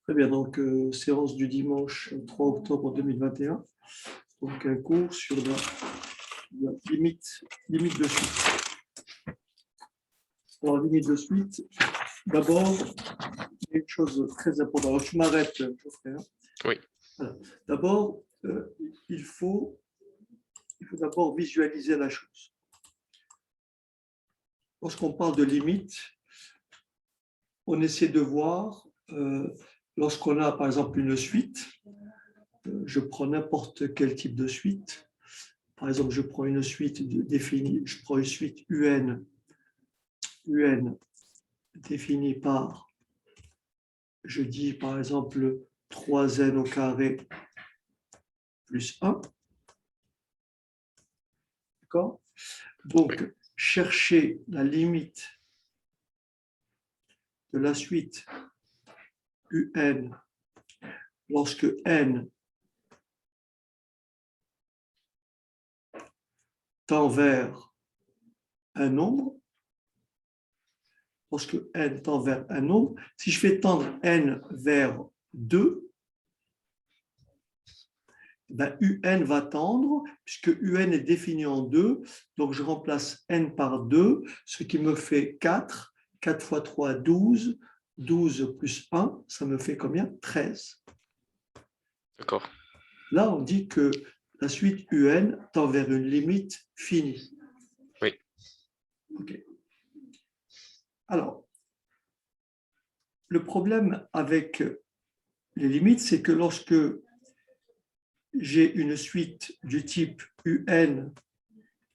Très bien, donc séance du dimanche 3 octobre 2021. Donc un cours sur la limite de suite. Alors, limite de suite, d'abord, il y a une chose très importante. Alors, tu m'arrêtes, Geoffrey. Hein. Oui. Voilà. D'abord, il faut d'abord visualiser la chose. Lorsqu'on parle de limite, on essaie de voir, lorsqu'on a par exemple une suite, je prends n'importe quel type de suite. Par exemple, je prends une suite définie, je prends une suite UN définie par, je dis par exemple 3n au carré plus 1. D'accord? Donc, oui. Chercher la limite de la suite UN lorsque n tend vers un nombre. Lorsque n tend vers un nombre, si je fais tendre n vers 2, ben UN va tendre, puisque UN est défini en 2, donc je remplace n par 2, ce qui me fait 4. 4 fois 3, 12. 12 plus 1, ça me fait combien? 13. D'accord. Là, on dit que la suite UN tend vers une limite finie. Oui. OK. Alors, le problème avec les limites, c'est que lorsque j'ai une suite du type UN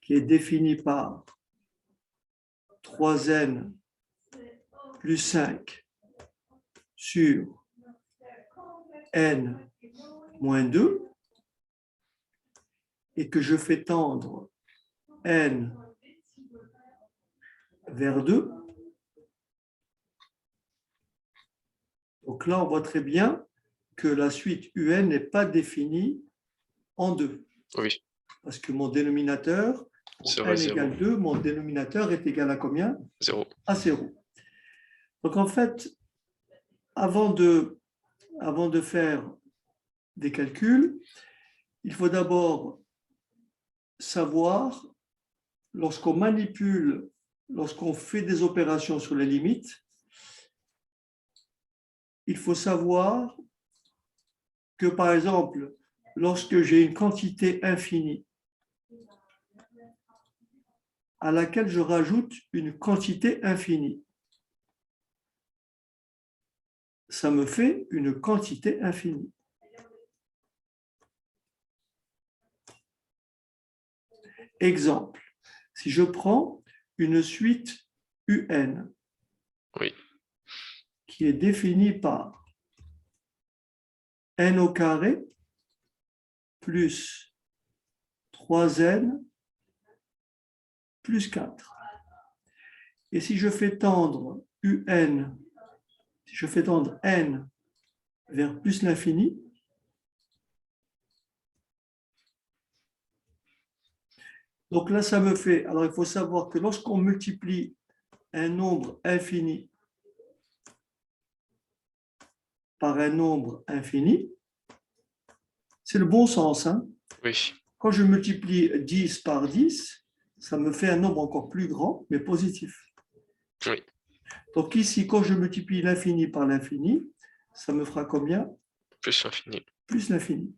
qui est définie par 3n plus 5 sur n moins 2 et que je fais tendre n vers 2. Donc là, on voit très bien que la suite UN n'est pas définie en 2. Oui. Parce que mon dénominateur, pour n égale 2, mon dénominateur est égal à combien? 0. À 0. Donc en fait, avant de faire des calculs, il faut d'abord savoir, lorsqu'on manipule, lorsqu'on fait des opérations sur les limites, il faut savoir que, par exemple, lorsque j'ai une quantité infinie à laquelle je rajoute une quantité infinie, ça me fait une quantité infinie. Exemple, si je prends une suite UN oui. qui est définie par n au carré plus 3n plus 4. Et si je fais tendre UN, si je fais tendre n vers plus l'infini, donc là, ça me fait, alors il faut savoir que lorsqu'on multiplie un nombre infini par un nombre infini, c'est le bon sens. Hein? Oui. Quand je multiplie 10 par 10, ça me fait un nombre encore plus grand, mais positif. Oui. Donc ici, quand je multiplie l'infini par l'infini, ça me fera combien? Plus l'infini. Plus l'infini.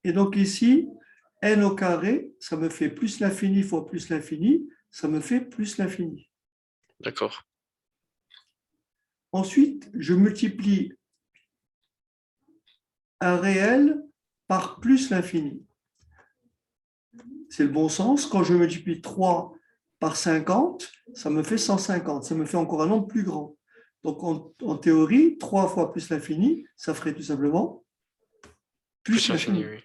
Et donc ici, n au carré, ça me fait plus l'infini fois plus l'infini, ça me fait plus l'infini. D'accord. Ensuite, je multiplie un réel par plus l'infini. C'est le bon sens. Quand je multiplie 3 par 50, ça me fait 150. Ça me fait encore un nombre plus grand. Donc, en théorie, 3 fois plus l'infini, ça ferait tout simplement plus l'infini. Oui.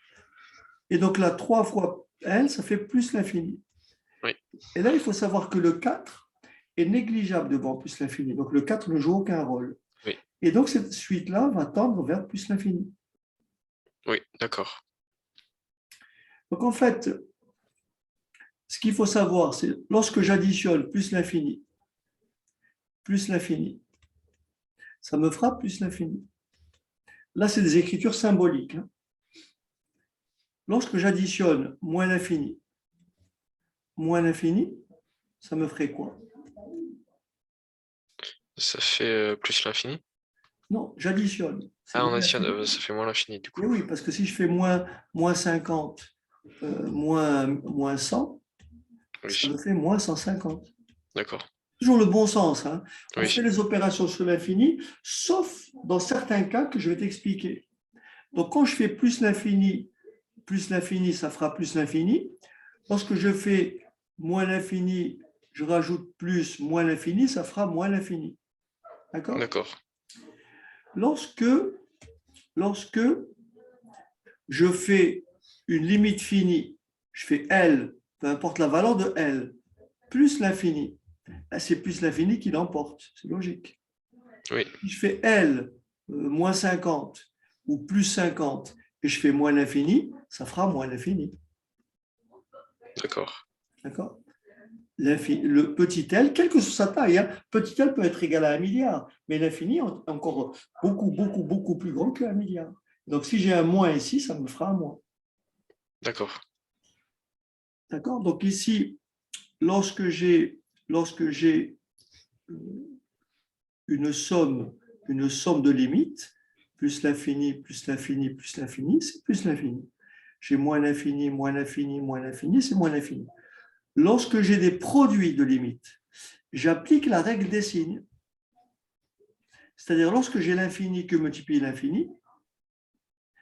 Et donc là, 3 fois n, ça fait plus l'infini. Oui. Et là, il faut savoir que le 4 est négligeable devant plus l'infini. Donc, le 4 ne joue aucun rôle. Oui. Et donc, cette suite-là va tendre vers plus l'infini. Oui, d'accord. Donc, en fait, ce qu'il faut savoir, c'est lorsque j'additionne plus l'infini, Ça me fera plus l'infini. Là, c'est des écritures symboliques. Lorsque j'additionne moins l'infini, ça me ferait quoi? Ça fait plus l'infini. Non, j'additionne. C'est Ah, on moins additionne, l'infini. ça fait moins l'infini du coup. Et oui, parce que si je fais moins 50, moins 100, ça Oui, me fait moins 150. d'accord. Toujours le bon sens. On Oui, fait les opérations sur l'infini, sauf dans certains cas que je vais t'expliquer. Donc, quand je fais plus l'infini, ça fera plus l'infini. Lorsque je fais moins l'infini, je rajoute plus moins l'infini, ça fera moins l'infini. D'accord? d'accord. Lorsque je fais une limite finie, je fais L, peu importe la valeur de L, plus l'infini. Là, c'est plus l'infini qui l'emporte, c'est logique. Oui, Si je fais L moins 50 ou plus 50 et je fais moins l'infini, ça fera moins l'infini. d'accord. D'accord? Le petit L, quelle que soit sa taille, petit L peut être égal à 1 milliard, mais l'infini est encore beaucoup plus grand que 1 milliard. Donc, si j'ai un moins ici, ça me fera un moins. D'accord. D'accord? Donc, ici, lorsque j'ai une somme de limites, plus l'infini, c'est plus l'infini. J'ai moins l'infini, c'est moins l'infini. Lorsque j'ai des produits de limites, j'applique la règle des signes. C'est-à-dire, lorsque j'ai l'infini que multiplie l'infini,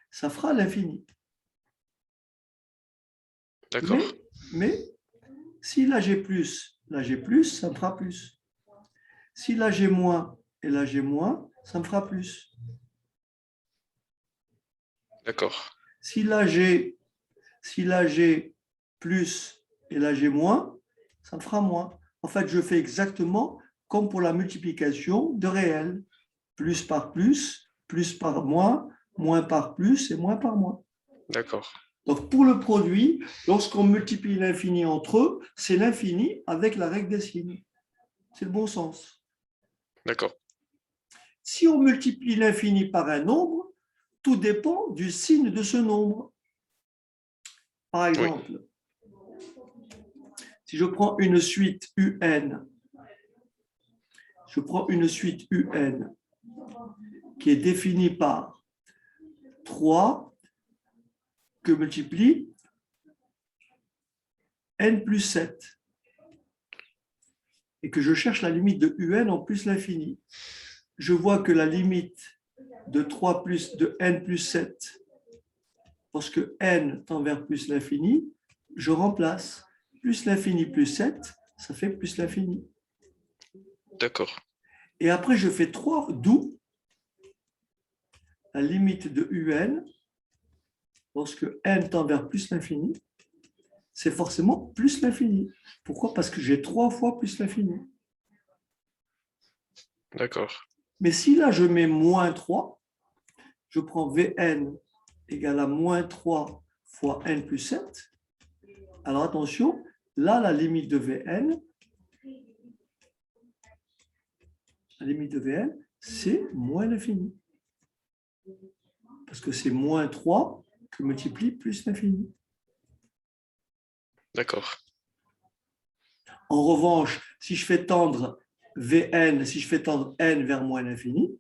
ça fera l'infini. D'accord. Mais si là j'ai plus, ça me fera plus. Si là j'ai moins et là j'ai moins, ça me fera plus. D'accord. Si là j'ai plus et là j'ai moins, ça me fera moins. En fait, je fais exactement comme pour la multiplication de réels. Plus par moins par plus et moins par moins. D'accord. Donc, pour le produit, lorsqu'on multiplie l'infini entre eux, c'est l'infini avec la règle des signes. C'est le bon sens. D'accord. Si on multiplie l'infini par un nombre, tout dépend du signe de ce nombre. Par Oui, exemple, si je prends une suite UN, qui est définie par 3 que multiplie n plus 7, et que je cherche la limite de UN en plus l'infini, je vois que la limite de 3 plus de n plus 7, lorsque n tend vers plus l'infini, je remplace plus l'infini plus 7, ça fait plus l'infini. d'accord. Et après, je fais 3, d'où la limite de UN, lorsque n tend vers plus l'infini, c'est forcément plus l'infini. Pourquoi? Parce que j'ai 3 fois plus l'infini. D'accord. Mais si là, je mets moins 3, je prends Vn égale à moins 3 fois n plus 7. Alors attention, là, la limite de Vn, c'est moins l'infini. Parce que c'est moins 3 que multiplie plus l'infini. D'accord. En revanche, si je fais tendre Vn, si je fais tendre n vers moins l'infini,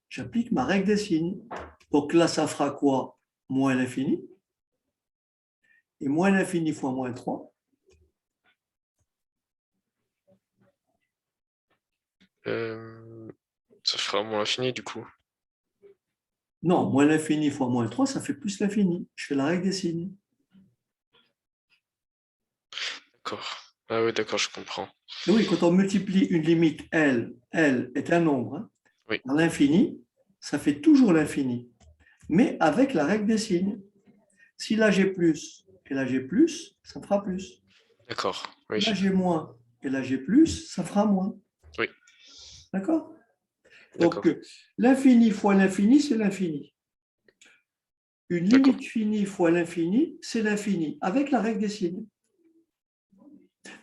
j'applique ma règle des signes. Donc là, ça fera quoi? Moins l'infini. Et moins l'infini fois moins 3. Ça fera moins l'infini du coup. Non, moins l'infini fois moins 3, ça fait plus l'infini. Je fais la règle des signes. D'accord. Ah oui, d'accord, je comprends. Et oui, quand on multiplie une limite L est un nombre, Oui, par l'infini, ça fait toujours l'infini, mais avec la règle des signes. Si là j'ai plus et là j'ai plus, ça fera plus. d'accord. Si là Oui, j'ai moins et là j'ai plus, ça fera moins. oui, D'accord? Donc, d'accord. l'infini fois l'infini, c'est l'infini. Une D'accord. limite finie fois l'infini, c'est l'infini, avec la règle des signes.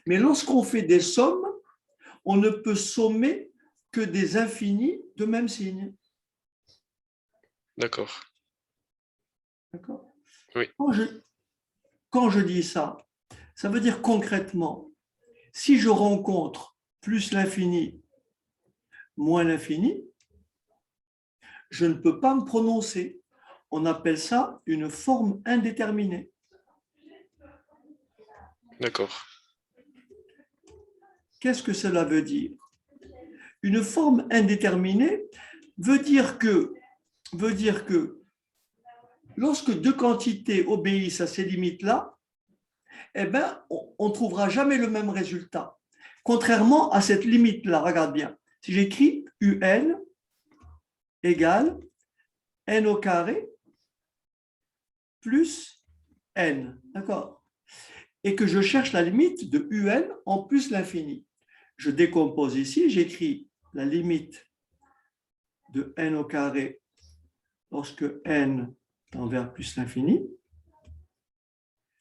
Mais lorsqu'on fait des sommes, on ne peut sommer que des infinis de même signe. D'accord. D'accord? Oui. Quand je dis ça, ça veut dire concrètement, si je rencontre plus l'infini, moins l'infini, je ne peux pas me prononcer. On appelle ça une forme indéterminée. D'accord. Qu'est-ce que cela veut dire? Une forme indéterminée veut dire que lorsque deux quantités obéissent à ces limites-là, eh ben, on ne trouvera jamais le même résultat. Contrairement à cette limite-là, regarde bien. Si j'écris UN égale n au carré plus n, d'accord? Et que je cherche la limite de UN en plus l'infini. Je décompose ici, j'écris la limite de n au carré lorsque n tend vers plus l'infini.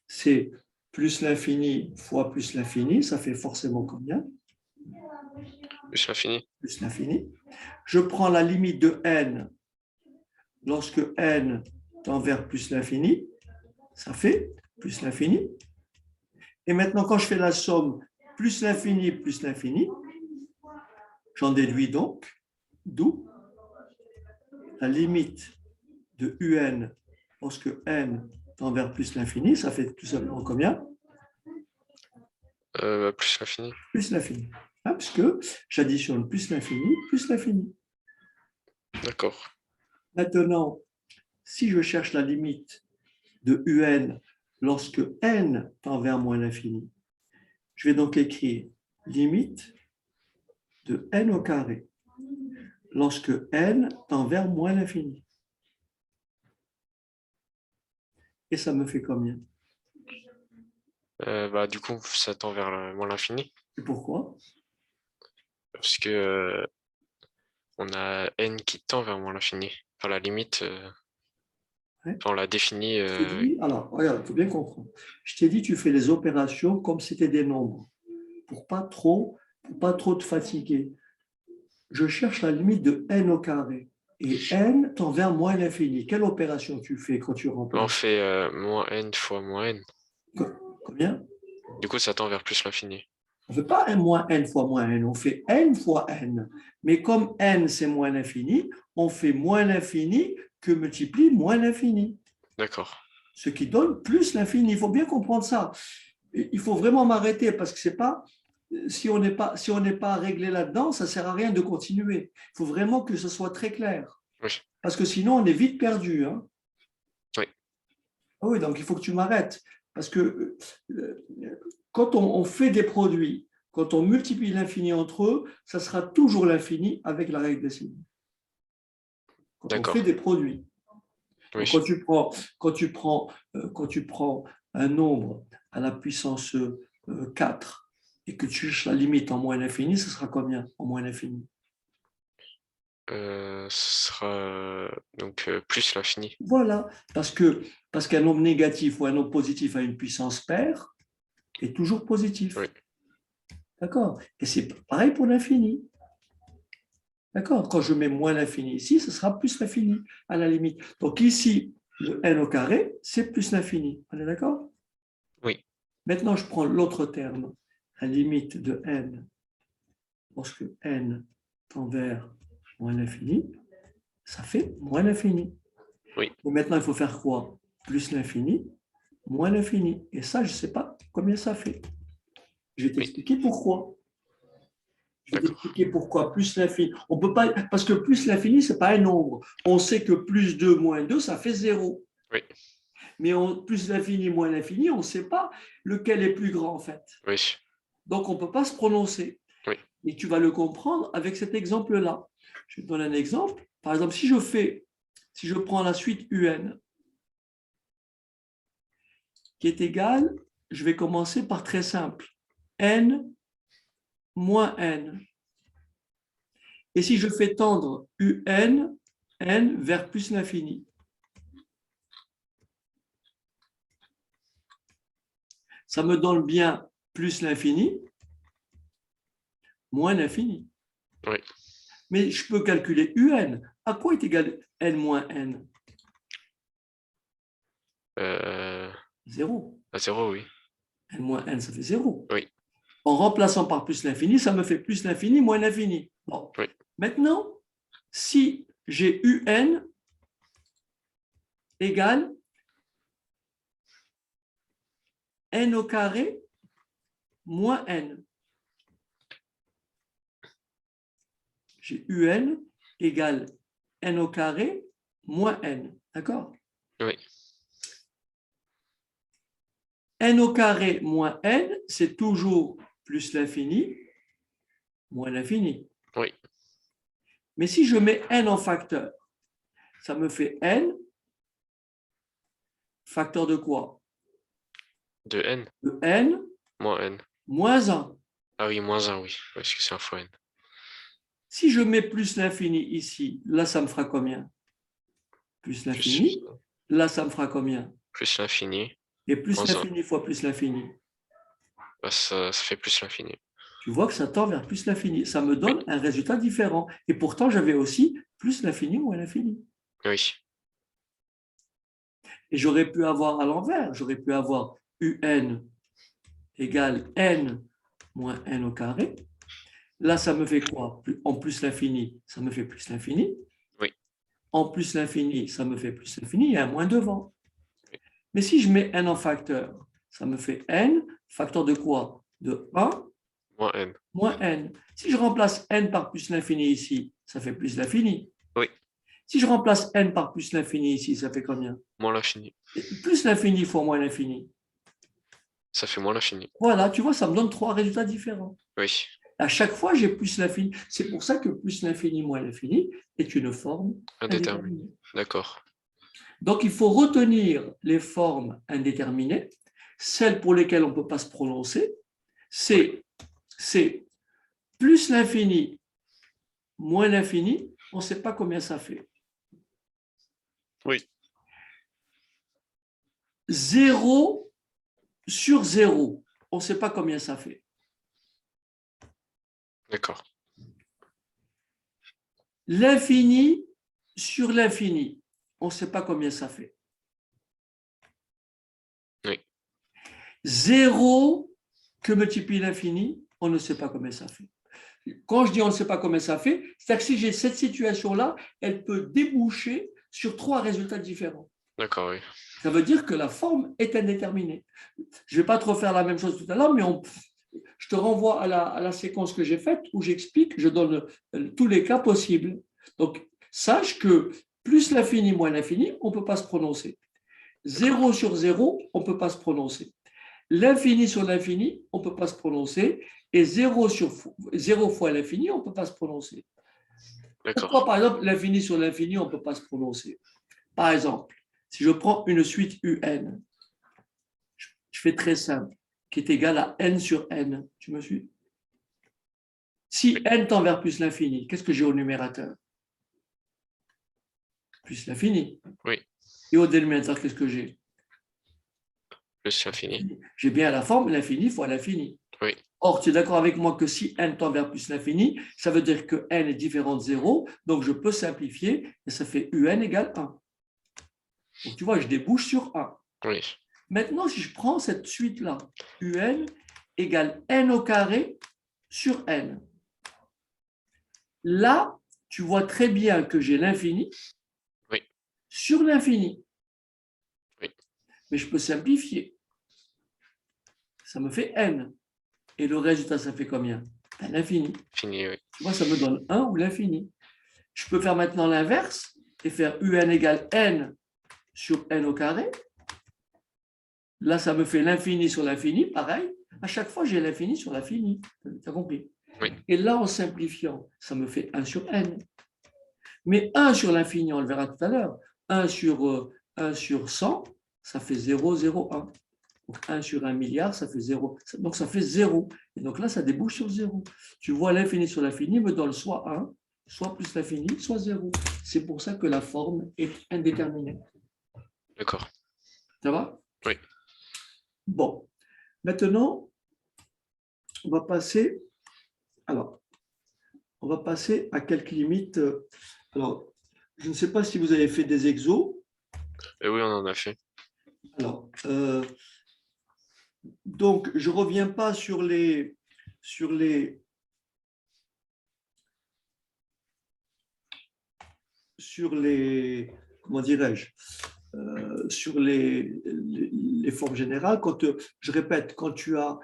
C'est plus l'infini fois plus l'infini, ça fait forcément combien? Plus l'infini. Plus l'infini. Je prends la limite de n lorsque n tend vers plus l'infini, ça fait plus l'infini. Et maintenant, quand je fais la somme plus l'infini, j'en déduis donc, d'où la limite de un lorsque n tend vers plus l'infini, ça fait tout simplement combien? Plus l'infini. Plus l'infini. Hein, puisque j'additionne plus l'infini. D'accord. Maintenant, si je cherche la limite de un lorsque n tend vers moins l'infini, je vais donc écrire limite de n au carré lorsque n tend vers moins l'infini. Et ça me fait combien? Du coup, ça tend vers moins l'infini. Et pourquoi? Parce que on a n qui tend vers moins l'infini. Enfin, la limite, Ouais. on l'a définie. Alors, regarde, il faut bien comprendre. Je t'ai dit, tu fais les opérations comme c'était des nombres, pour pas trop te fatiguer. Je cherche la limite de n au carré. Et n tend vers moins l'infini. Quelle opération tu fais quand tu On remplaces? fait moins n fois moins n. Combien? Du coup, ça tend vers plus l'infini. On ne fait pas n moins n fois moins n, on fait n fois n. Mais comme n, c'est moins l'infini, on fait moins l'infini que multiplie moins l'infini. D'accord. Ce qui donne plus l'infini. Il faut bien comprendre ça. Il faut vraiment m'arrêter parce que c'est pas, si on n'est pas réglé là-dedans, ça ne sert à rien de continuer. Il faut vraiment que ce soit très clair. Oui. Parce que sinon, on est vite perdu. Hein. Oui. Ah oui, donc il faut que tu m'arrêtes. Parce que quand on fait des produits, quand on multiplie l'infini entre eux, ça sera toujours l'infini avec la règle des signes. Quand on fait des produits. Oui. Donc, quand tu prends un nombre à la puissance 4 et que tu cherches la limite en moins l'infini, ce sera combien en moins l'infini? Ce sera donc plus l'infini. Voilà, parce qu'un nombre négatif ou un nombre positif à une puissance paire est toujours positif. Oui. D'accord? Et c'est pareil pour l'infini. D'accord? Quand je mets moins l'infini ici, ce sera plus l'infini à la limite. Donc ici, le n au carré, c'est plus l'infini. On est d'accord? Oui. Maintenant, je prends l'autre terme, la limite de n, lorsque n tend vers moins l'infini, ça fait moins l'infini. Oui. Et maintenant, il faut faire quoi? Plus l'infini, moins l'infini. Et ça, je ne sais pas combien ça fait. Je vais t'expliquer pourquoi. Je vais t'expliquer pourquoi plus l'infini. On peut pas, parce que plus l'infini, ce n'est pas un nombre. On sait que plus 2 moins 2, ça fait 0. Oui. Mais plus l'infini moins l'infini, on ne sait pas lequel est plus grand en fait. Oui. Donc on ne peut pas se prononcer. Oui. Et tu vas le comprendre avec cet exemple-là. Je te donne un exemple. Par exemple, si je prends la suite UN, qui est égale, je vais commencer par très simple, n moins n. Et si je fais tendre UN, n vers plus l'infini, ça me donne bien plus l'infini, moins l'infini. Oui. Mais je peux calculer UN. À quoi est égal N moins N? Zéro. À 0, oui. N moins N, ça fait 0. Oui. En remplaçant par plus l'infini, ça me fait plus l'infini moins l'infini. Bon. Oui. Maintenant, si j'ai UN égale N au carré moins N. J'ai UN égale N au carré moins N. D'accord? Oui. N au carré moins N, c'est toujours plus l'infini moins l'infini. Oui. Mais si je mets N en facteur, ça me fait N facteur de quoi? De N, De N moins N. moins 1. Ah oui, moins 1, oui. Parce que c'est un fois N. Si je mets plus l'infini ici, là, ça me fera combien? Plus l'infini. Là, ça me fera combien? Plus l'infini. Et plus Moins 1. l'infini fois plus l'infini. Bah, ça fait plus l'infini. Tu vois que ça tend vers plus l'infini. Ça me donne Oui. un résultat différent. Et pourtant, j'avais aussi plus l'infini moins l'infini. Oui. Et j'aurais pu avoir à l'envers. J'aurais pu avoir UN égale N moins N au carré. Là, ça me fait quoi? En plus l'infini, ça me fait plus l'infini. Oui. En plus l'infini, ça me fait plus l'infini. Il y a un moins devant. Oui. Mais si je mets N en facteur, ça me fait N, facteur de quoi? De 1 Moins N. moins N. Si je remplace N par plus l'infini ici, ça fait plus l'infini. Oui. Si je remplace N par plus l'infini ici, ça fait combien? Moins l'infini. Plus l'infini fois moins l'infini. Ça fait moins l'infini. Voilà, tu vois, ça me donne 3 résultats différents. Oui. À chaque fois, j'ai plus l'infini. C'est pour ça que plus l'infini moins l'infini est une forme Indéterminé. indéterminée. D'accord. Donc, il faut retenir les formes indéterminées, celles pour lesquelles on ne peut pas se prononcer. C'est plus l'infini moins l'infini, on ne sait pas combien ça fait. Oui. 0 sur 0, on ne sait pas combien ça fait. D'accord. L'infini sur l'infini, on ne sait pas combien ça fait. Oui. 0 que multiplie l'infini, on ne sait pas combien ça fait. Quand je dis on ne sait pas combien ça fait, c'est-à-dire que si j'ai cette situation-là, elle peut déboucher sur 3 résultats différents. D'accord, oui. Ça veut dire que la forme est indéterminée. Je ne vais pas te refaire la même chose tout à l'heure, mais je te renvoie à la séquence que j'ai faite où j'explique, je donne tous les cas possibles. Donc, sache que plus l'infini moins l'infini, on ne peut pas se prononcer. 0 sur 0, on ne peut pas se prononcer. L'infini sur l'infini, on ne peut pas se prononcer. Et 0 fois l'infini, on ne peut pas se prononcer. Pourquoi, par exemple, l'infini sur l'infini, on ne peut pas se prononcer? Par exemple, si je prends une suite UN, je fais très simple, qui est égale à n sur n. Tu me suis? Si n tend vers plus l'infini, qu'est-ce que j'ai au numérateur? Plus l'infini. Oui. Et au dénominateur, qu'est-ce que j'ai? Plus l'infini. J'ai bien la forme l'infini fois l'infini. Oui. Or, tu es d'accord avec moi que si n tend vers plus l'infini, ça veut dire que n est différent de 0, donc je peux simplifier et ça fait un égale 1. Donc tu vois, je débouche sur 1. Oui. Maintenant, si je prends cette suite-là, un égale n au carré sur n. Là, tu vois très bien que j'ai l'infini sur l'infini. Oui. Mais je peux simplifier. Ça me fait n. Et le résultat, ça fait combien? L'infini. Fini, oui. Tu vois, ça me donne 1 ou l'infini. Je peux faire maintenant l'inverse et faire un égale n sur n au carré. Là, ça me fait l'infini sur l'infini, pareil. À chaque fois, j'ai l'infini sur l'infini. Tu as compris? Oui. Et là, en simplifiant, ça me fait 1 sur n. Mais 1 sur l'infini, on le verra tout à l'heure. 1 sur 100, ça fait 0, 0, 1. Donc 1 sur 1 milliard, ça fait 0. Donc ça fait 0. Et donc là, ça débouche sur 0. Tu vois, l'infini sur l'infini me donne soit 1, soit plus l'infini, soit 0. C'est pour ça que la forme est indéterminée. D'accord. Ça va? Oui. Bon. Maintenant, on va passer. Alors, on va passer à quelques limites. Alors, je ne sais pas si vous avez fait des exos. Et oui, on en a fait. Alors, donc, je ne reviens pas sur les comment dirais-je, sur les formes générales. Je répète, quand tu as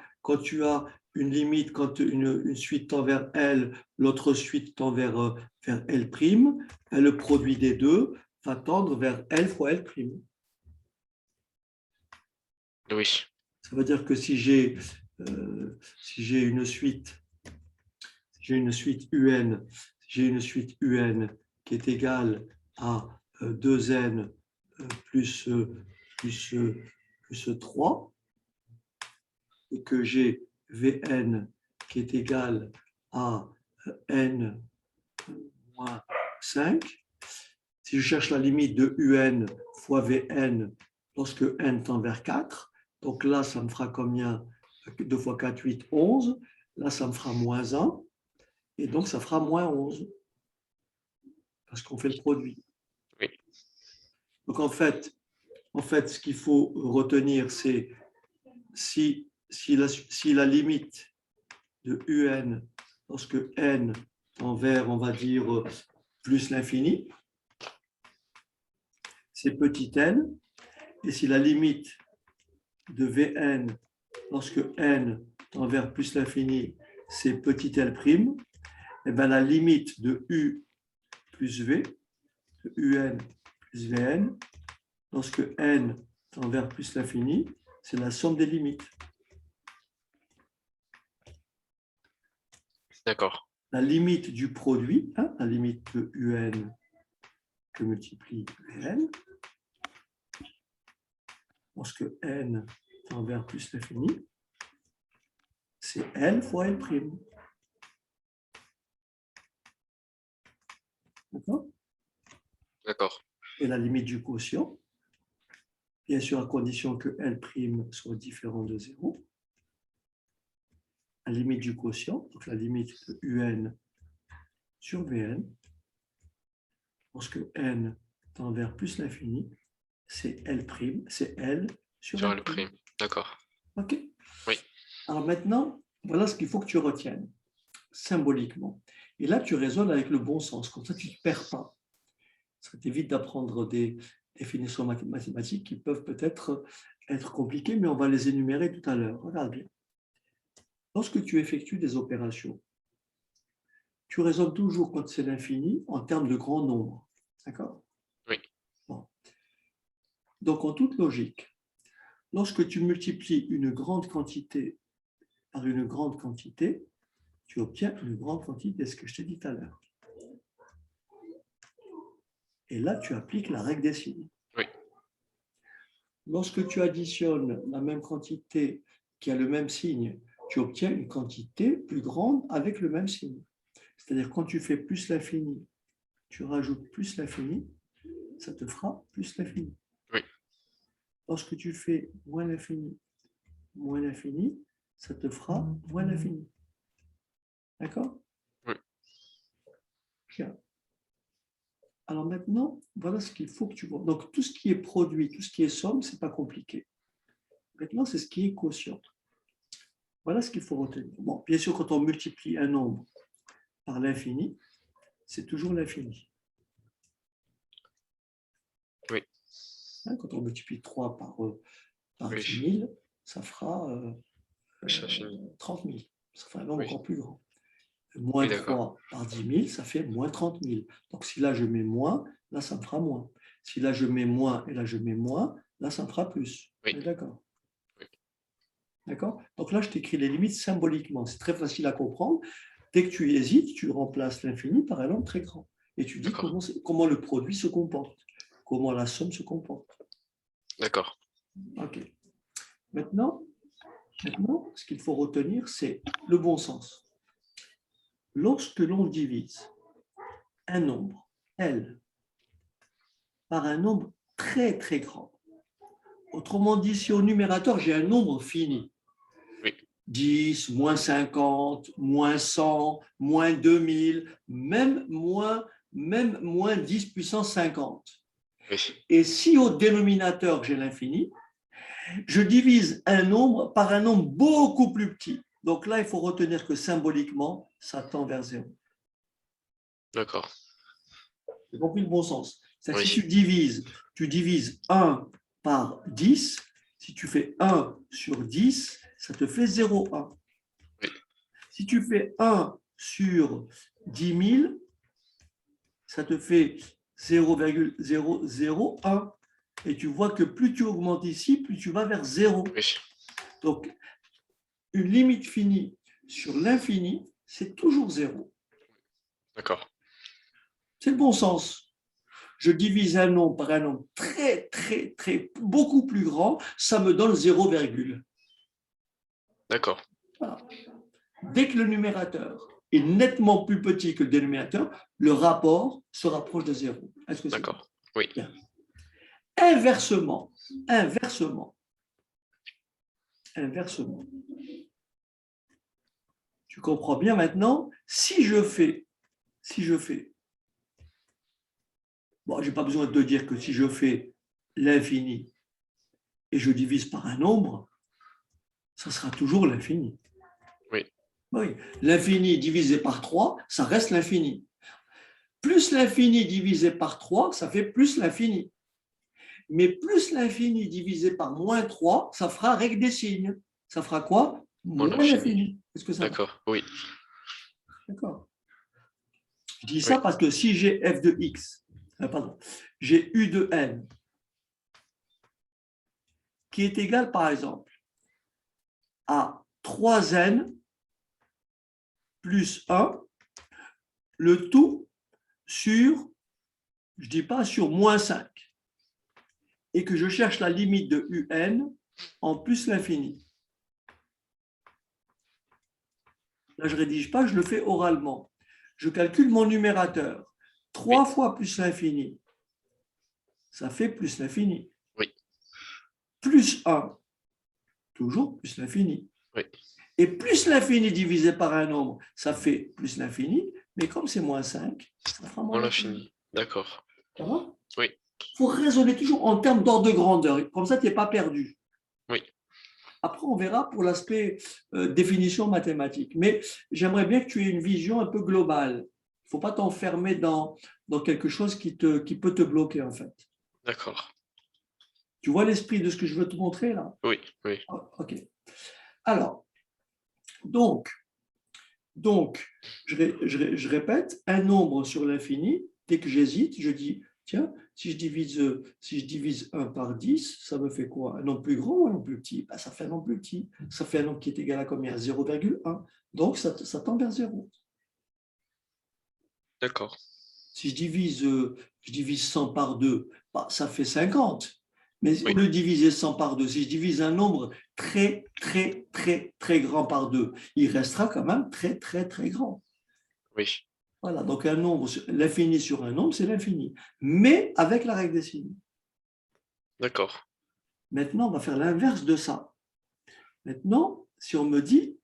une limite, quand une suite tend vers L, l'autre suite tend vers L', le produit des deux va tendre vers L fois L'. Oui, Ça veut dire que si j'ai une suite, UN, qui est égale à 2n plus 3, et que j'ai Vn qui est égal à n moins 5, si je cherche la limite de UN fois Vn lorsque n tend vers 4, donc là, ça me fera combien? 2 fois 4, 8, 11. Là, ça me fera moins 1. Et donc, ça fera moins 11. Parce qu'on fait le produit. oui, Donc, en fait, ce qu'il faut retenir, c'est si la limite de UN, lorsque n tend vers, on va dire, plus l'infini, c'est petit n. Et si la limite de Vn, lorsque n tend vers plus l'infini, c'est petit l', et bien la limite de U plus V, de UN plus Vn, lorsque n tend vers plus l'infini, c'est la somme des limites. d'accord. La limite du produit, la limite de UN que multiplie Vn, lorsque n tend vers plus l'infini, c'est L fois L'. D'accord? D'accord. Et la limite du quotient, bien sûr à condition que L' soit différent de 0, la limite du quotient, donc la limite de UN sur Vn, lorsque n tend vers plus l'infini, c'est L', c'est L sur Sur L'. le prime. D'accord. OK. Oui. Alors maintenant, voilà ce qu'il faut que tu retiennes symboliquement. Et là, tu raisonnes avec le bon sens, comme ça tu ne te perds pas. Ça t'évite d'apprendre des définitions mathématiques qui peuvent peut-être être compliquées, mais on va les énumérer tout à l'heure. Regarde bien. Lorsque tu effectues des opérations, tu raisonnes toujours quand c'est l'infini en termes de grand nombre. D'accord? Oui. Bon. Donc, en toute logique, lorsque tu multiplies une grande quantité par une grande quantité, tu obtiens une grande quantité, ce que je t'ai dit tout à l'heure. Et là, tu appliques la règle des signes. Oui. Lorsque tu additionnes la même quantité qui a le même signe, tu obtiens une quantité plus grande avec le même signe. C'est-à-dire, quand tu fais plus l'infini, tu rajoutes plus l'infini, ça te fera plus l'infini. Oui. Lorsque tu fais moins l'infini, ça te fera moins l'infini. D'accord? Oui. Bien. Alors maintenant, voilà ce qu'il faut que tu vois. Donc, tout ce qui est produit, tout ce qui est somme, ce n'est pas compliqué. Maintenant, c'est ce qui est quotient. Voilà ce qu'il faut retenir. Bon, bien sûr, quand on multiplie un nombre par l'infini, c'est toujours l'infini. Oui. Quand on multiplie 3 par Oui. 10 000, ça fera Ça finit. 30 000. Ça fera un nombre Oui. encore plus grand. Moins Oui, d'accord. 3 par 10 000, ça fait moins 30 000. Donc, si là, je mets moins, là, ça me fera moins. Si là, je mets moins et là, je mets moins, là, ça me fera plus. Oui. On est d'accord? Oui. D'accord? Donc là, je t'écris les limites symboliquement. C'est très facile à comprendre. Dès que tu hésites, tu remplaces l'infini par un nombre très grand. Et tu dis D'accord. comment le produit se comporte, comment la somme se comporte. D'accord. OK. Maintenant, ce qu'il faut retenir, c'est le bon sens. Lorsque l'on divise un nombre, L, par un nombre très, très grand, autrement dit, si au numérateur, j'ai un nombre fini, Oui. 10, moins 50, moins 100, moins 2000, même moins 10 puissance 50. Oui. Et si au dénominateur, j'ai l'infini, je divise un nombre par un nombre beaucoup plus petit. Donc là, il faut retenir que symboliquement, ça tend vers 0. D'accord. J'ai compris le bon sens. C'est-à-dire que si Oui. tu divises 1 par 10, si tu fais 1 sur 10, ça te fait 0,1. Oui. Si tu fais 1 sur 10 000, ça te fait 0,001. Et tu vois que plus tu augmentes ici, plus tu vas vers 0. Oui. Donc, une limite finie sur l'infini, c'est toujours 0. D'accord. C'est le bon sens. Je divise un nombre par un nombre très, très, très, beaucoup plus grand, ça me donne 0, D'accord. voilà. Dès que le numérateur est nettement plus petit que le dénominateur, le rapport se rapproche de 0. Est-ce que c'est D'accord. Oui. bien? Inversement, inversement, inversement. Tu comprends bien maintenant, si je fais, bon, je n'ai pas besoin de te dire que si je fais l'infini et je divise par un nombre, ça sera toujours l'infini. Oui. Oui, l'infini divisé par 3, ça reste l'infini. Plus l'infini divisé par 3, ça fait plus l'infini. Mais plus l'infini divisé par moins 3, ça fera règle des signes. Ça fera quoi? Moins Moins l'infini. l'infini. Est-ce que ça va? D'accord. Oui. D'accord. Je dis Oui. ça parce que si j'ai f de x, pardon, j'ai u de n, qui est égal, par exemple, à 3n plus 1, le tout sur, je ne dis pas sur moins 5, et que je cherche la limite de un en plus l'infini. Là, je ne rédige pas, je le fais oralement. Je calcule mon numérateur. 3 fois plus l'infini, ça fait plus l'infini. Oui. Plus 1, toujours plus l'infini. Oui. Et plus l'infini divisé par un nombre, ça fait plus l'infini, mais comme c'est moins 5, ça fera moins Moins l'infini. l'infini. D'accord. Ça va? Oui. Il faut raisonner toujours en termes d'ordre de grandeur. Comme ça, tu n'es pas perdu. Oui. Après, on verra pour l'aspect définition mathématique. Mais j'aimerais bien que tu aies une vision un peu globale. Il ne faut pas t'enfermer dans quelque chose qui peut te bloquer, en fait. D'accord. Tu vois l'esprit de ce que je veux te montrer là? Oui. Oui. OK. Alors, donc je répète, un nombre sur l'infini, dès que j'hésite, je dis, tiens, si je divise 1 par 10, ça me fait quoi? Un nombre plus grand ou un nombre plus petit? Ben, ça fait un nombre plus petit. Ça fait un nombre qui est égal à combien? 0,1. Donc, ça tend vers 0. D'accord. Si je divise 100 par 2, ben, ça fait 50. Mais Oui. au lieu de diviser 100 par 2, si je divise un nombre très, très, très, très grand par 2, il restera quand même très, très, très grand. Oui. Voilà, donc un nombre, l'infini sur un nombre, c'est l'infini, mais avec la règle des signes. D'accord. Maintenant, on va faire l'inverse de ça. Maintenant, si on me dit,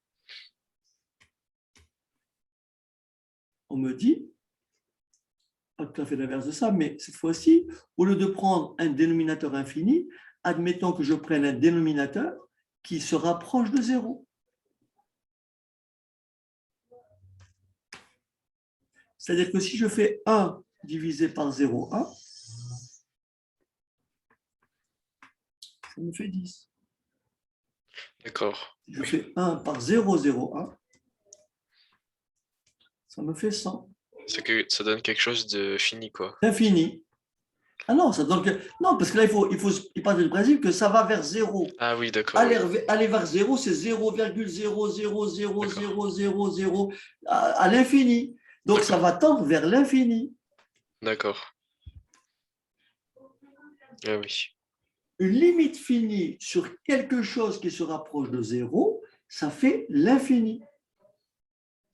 pas tout à fait l'inverse de ça, mais cette fois-ci, au lieu de prendre un dénominateur infini, admettons que je prenne un dénominateur qui se rapproche de 0. C'est-à-dire que si je fais 1 divisé par 0,1, ça me fait 10. D'accord. Si je fais 1 par 0,01, ça me fait 100. C'est que ça donne quelque chose de fini, quoi. Infini. Ah non, ça donne que... Non, parce que là, il part du principe que ça va vers 0. Ah oui, d'accord, oui. Aller vers 0, c'est 0,0000000 à l'infini. Donc, ça va tendre vers l'infini. D'accord. Ah oui. Une limite finie sur quelque chose qui se rapproche de 0, ça fait l'infini.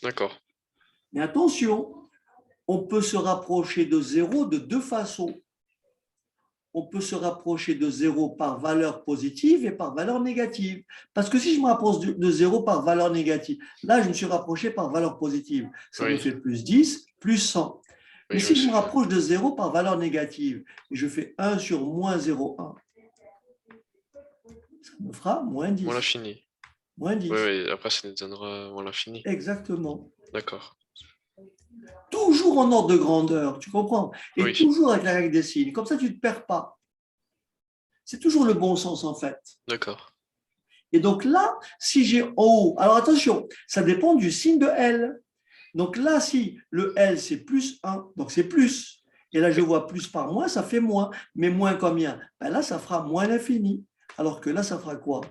D'accord. Mais attention, on peut se rapprocher de 0 de deux façons. on peut se rapprocher de 0 par valeur positive et par valeur négative. Parce que si je me rapproche de 0 par valeur négative, là, je me suis rapproché par valeur positive. Ça me Oui, fait plus 10, plus 100. oui, Mais je me si je me souviens. rapproche de 0 par valeur négative, et je fais 1 sur moins 0,1, ça me fera moins Moins 10. l'infini. Moins Oui, 10. oui, après, ça nous donnera moins l'infini. Exactement. D'accord. Toujours en ordre de grandeur, tu comprends? Et Oui, toujours avec la règle des signes. Comme ça, tu ne te perds pas. C'est toujours le bon sens, en fait. d'accord. Et donc là, si j'ai en haut, alors attention, ça dépend du signe de L. Donc là, si le L, c'est plus 1, donc c'est plus. Et là, je Oui, vois plus par moins, ça fait moins. Mais moins combien? Ben là, ça fera moins l'infini. Alors que là, ça fera quoi?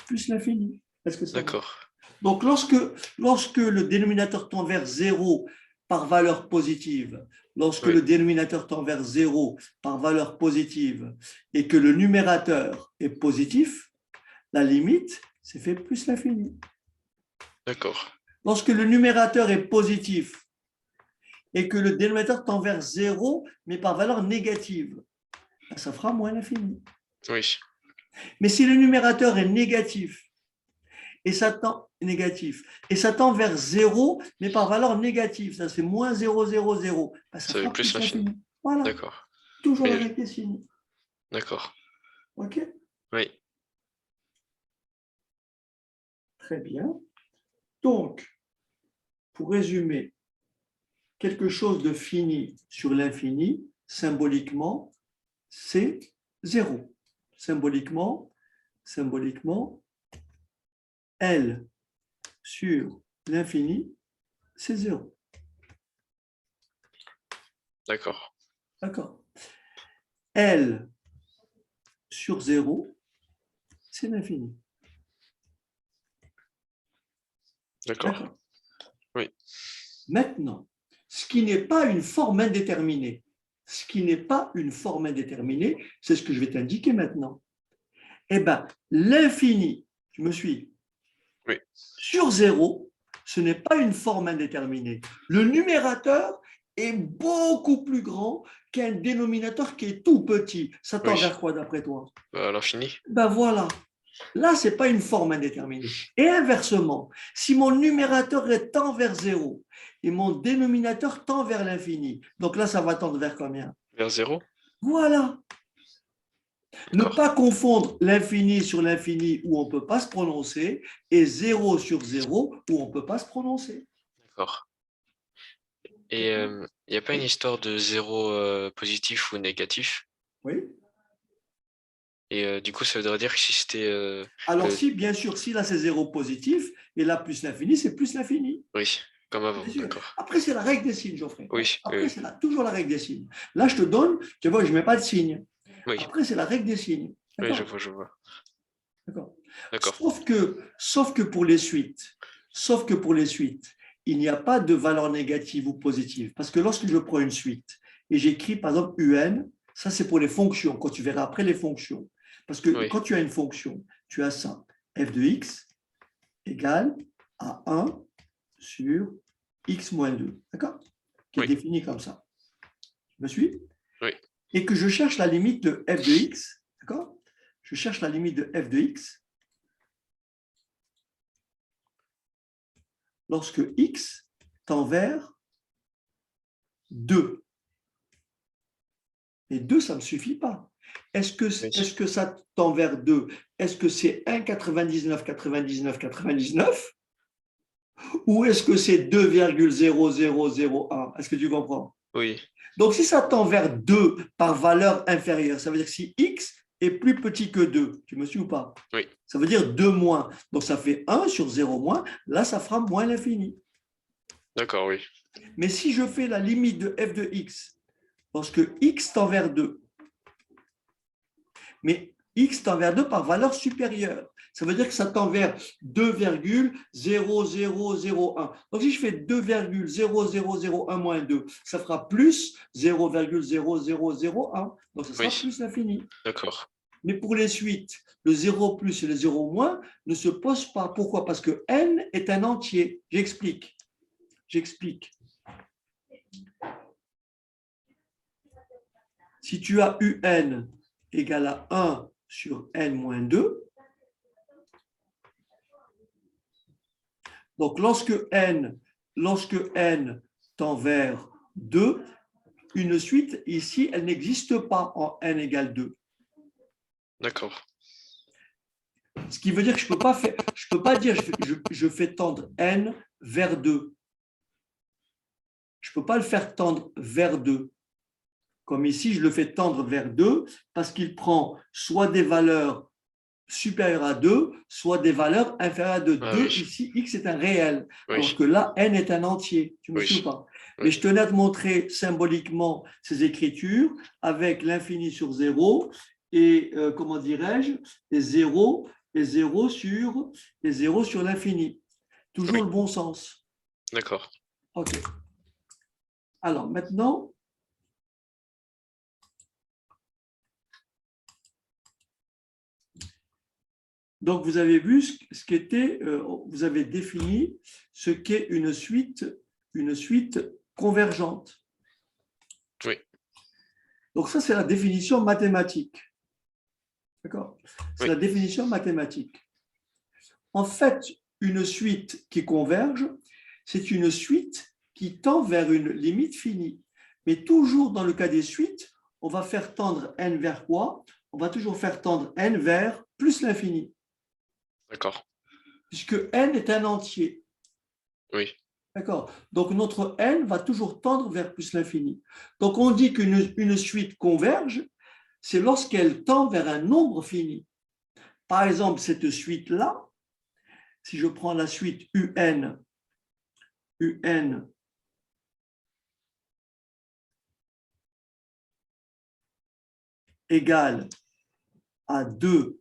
Plus l'infini. Est-ce que ça va? d'accord. Donc, lorsque le dénominateur tend vers 0 par valeur positive, lorsque Oui, le dénominateur tend vers 0 par valeur positive et que le numérateur est positif, la limite, c'est fait plus l'infini. d'accord. Lorsque le numérateur est positif et que le dénominateur tend vers 0, mais par valeur négative, ça fera moins l'infini. Oui, Mais si le numérateur est négatif et ça tend vers 0, mais par valeur négative, ça c'est moins 0,0,0, ça ça fait fera plus plus l'infini. l'infini. Voilà, D'accord. toujours la Oui, règle des signes. d'accord. OK? Oui, Très bien. Donc, pour résumer, quelque chose de fini sur l'infini, symboliquement, c'est 0. Symboliquement, L sur l'infini, c'est 0. d'accord. D'accord? L sur 0, c'est l'infini. D'accord. D'accord? Oui, Maintenant, ce qui n'est pas une forme indéterminée, ce qui n'est pas une forme indéterminée, c'est ce que je vais t'indiquer maintenant. Eh bien, l'infini, tu me suis, oui, sur 0, ce n'est pas une forme indéterminée. Le numérateur est beaucoup plus grand qu'un dénominateur qui est tout petit. Ça tend oui. vers quoi d'après toi? L'infini. Ben voilà. Là, ce n'est pas une forme indéterminée. Et inversement, si mon numérateur tend vers 0 et mon dénominateur tend vers l'infini, donc là, ça va tendre vers combien? Vers zéro. Voilà. Ne D'accord. pas confondre l'infini sur l'infini où on ne peut pas se prononcer et 0 sur 0 où on ne peut pas se prononcer. D'accord. Et D'accord? il n'y a pas une Oui. histoire de zéro positif ou négatif? Oui. Et du coup, ça voudrait dire que si c'était Alors, le... si, bien sûr, si là c'est 0 positif et là plus l'infini, c'est plus l'infini. Oui, comme avant, Bien sûr. d'accord. Après, c'est la règle des signes, Geoffrey. Oui, Après, oui, c'est toujours la règle des signes. Là, je te donne, tu vois, je ne mets pas de signe. oui, Après, c'est la règle des signes. oui, D'accord? je vois. D'accord. D'accord. Sauf que pour les suites, il n'y a pas de valeur négative ou positive. Parce que lorsque je prends une suite et j'écris par exemple UN, ça c'est pour les fonctions, quand tu verras après les fonctions. Parce que Oui, quand tu as une fonction, tu as ça, f de x égale à 1 sur x moins 2, d'accord? Qui est oui, défini comme ça. Tu me suis? oui, Et que je cherche la limite de f de x, d'accord? Je cherche la limite de f de x lorsque x tend vers 2. Et 2, ça ne me suffit pas. oui. Est-ce que ça tend vers 2? Est-ce que c'est 1,99, 99, 99? Ou est-ce que c'est 2,0001? Est-ce que tu comprends? Oui, Donc, si ça tend vers 2 par valeur inférieure, ça veut dire que si x est plus petit que 2, tu me suis ou pas? oui, Ça veut dire 2 moins. Donc, ça fait 1 sur 0 moins. Là, ça fera moins l'infini. d'accord, oui. Mais si je fais la limite de f de x, lorsque x tend vers 2, mais x tend vers 2 par valeur supérieure. Ça veut dire que ça tend vers 2,0001. Donc, si je fais 2,0001 moins 2, ça fera plus 0,0001. Donc, ça sera Oui, plus l'infini. d'accord. Mais pour les suites, le 0 plus et le 0 moins ne se posent pas. Pourquoi? Parce que n est un entier. J'explique. Si tu as UN égale à 1 sur n moins 2, donc lorsque n tend vers 2, une suite ici, elle n'existe pas en n égale 2. D'accord. Ce qui veut dire que je peux pas dire je fais tendre n vers 2. Je ne peux pas le faire tendre vers 2. Comme ici, je le fais tendre vers 2 parce qu'il prend soit des valeurs supérieures à 2, soit des valeurs inférieures à 2. Ah 2, oui, ici, x est un réel, alors oui, que là, n est un entier. Tu me suis ou oui, pas? oui. Mais je tenais à te montrer symboliquement ces écritures avec l'infini sur 0 et, comment dirais-je, les zéros sur l'infini. Toujours Oui, le bon sens. d'accord. OK. Alors maintenant, donc vous avez vu ce qu'était, vous avez défini ce qu'est une suite convergente. Oui, Donc ça, c'est la définition mathématique. D'accord? C'est oui, la définition mathématique. En fait, une suite qui converge, c'est une suite qui tend vers une limite finie. Mais toujours dans le cas des suites, on va faire tendre n vers quoi? On va toujours faire tendre n vers plus l'infini, d'accord. puisque n est un entier. Oui, D'accord? Donc, notre n va toujours tendre vers plus l'infini. Donc, on dit qu'une suite converge, c'est lorsqu'elle tend vers un nombre fini. Par exemple, cette suite-là, si je prends la suite un égale à 2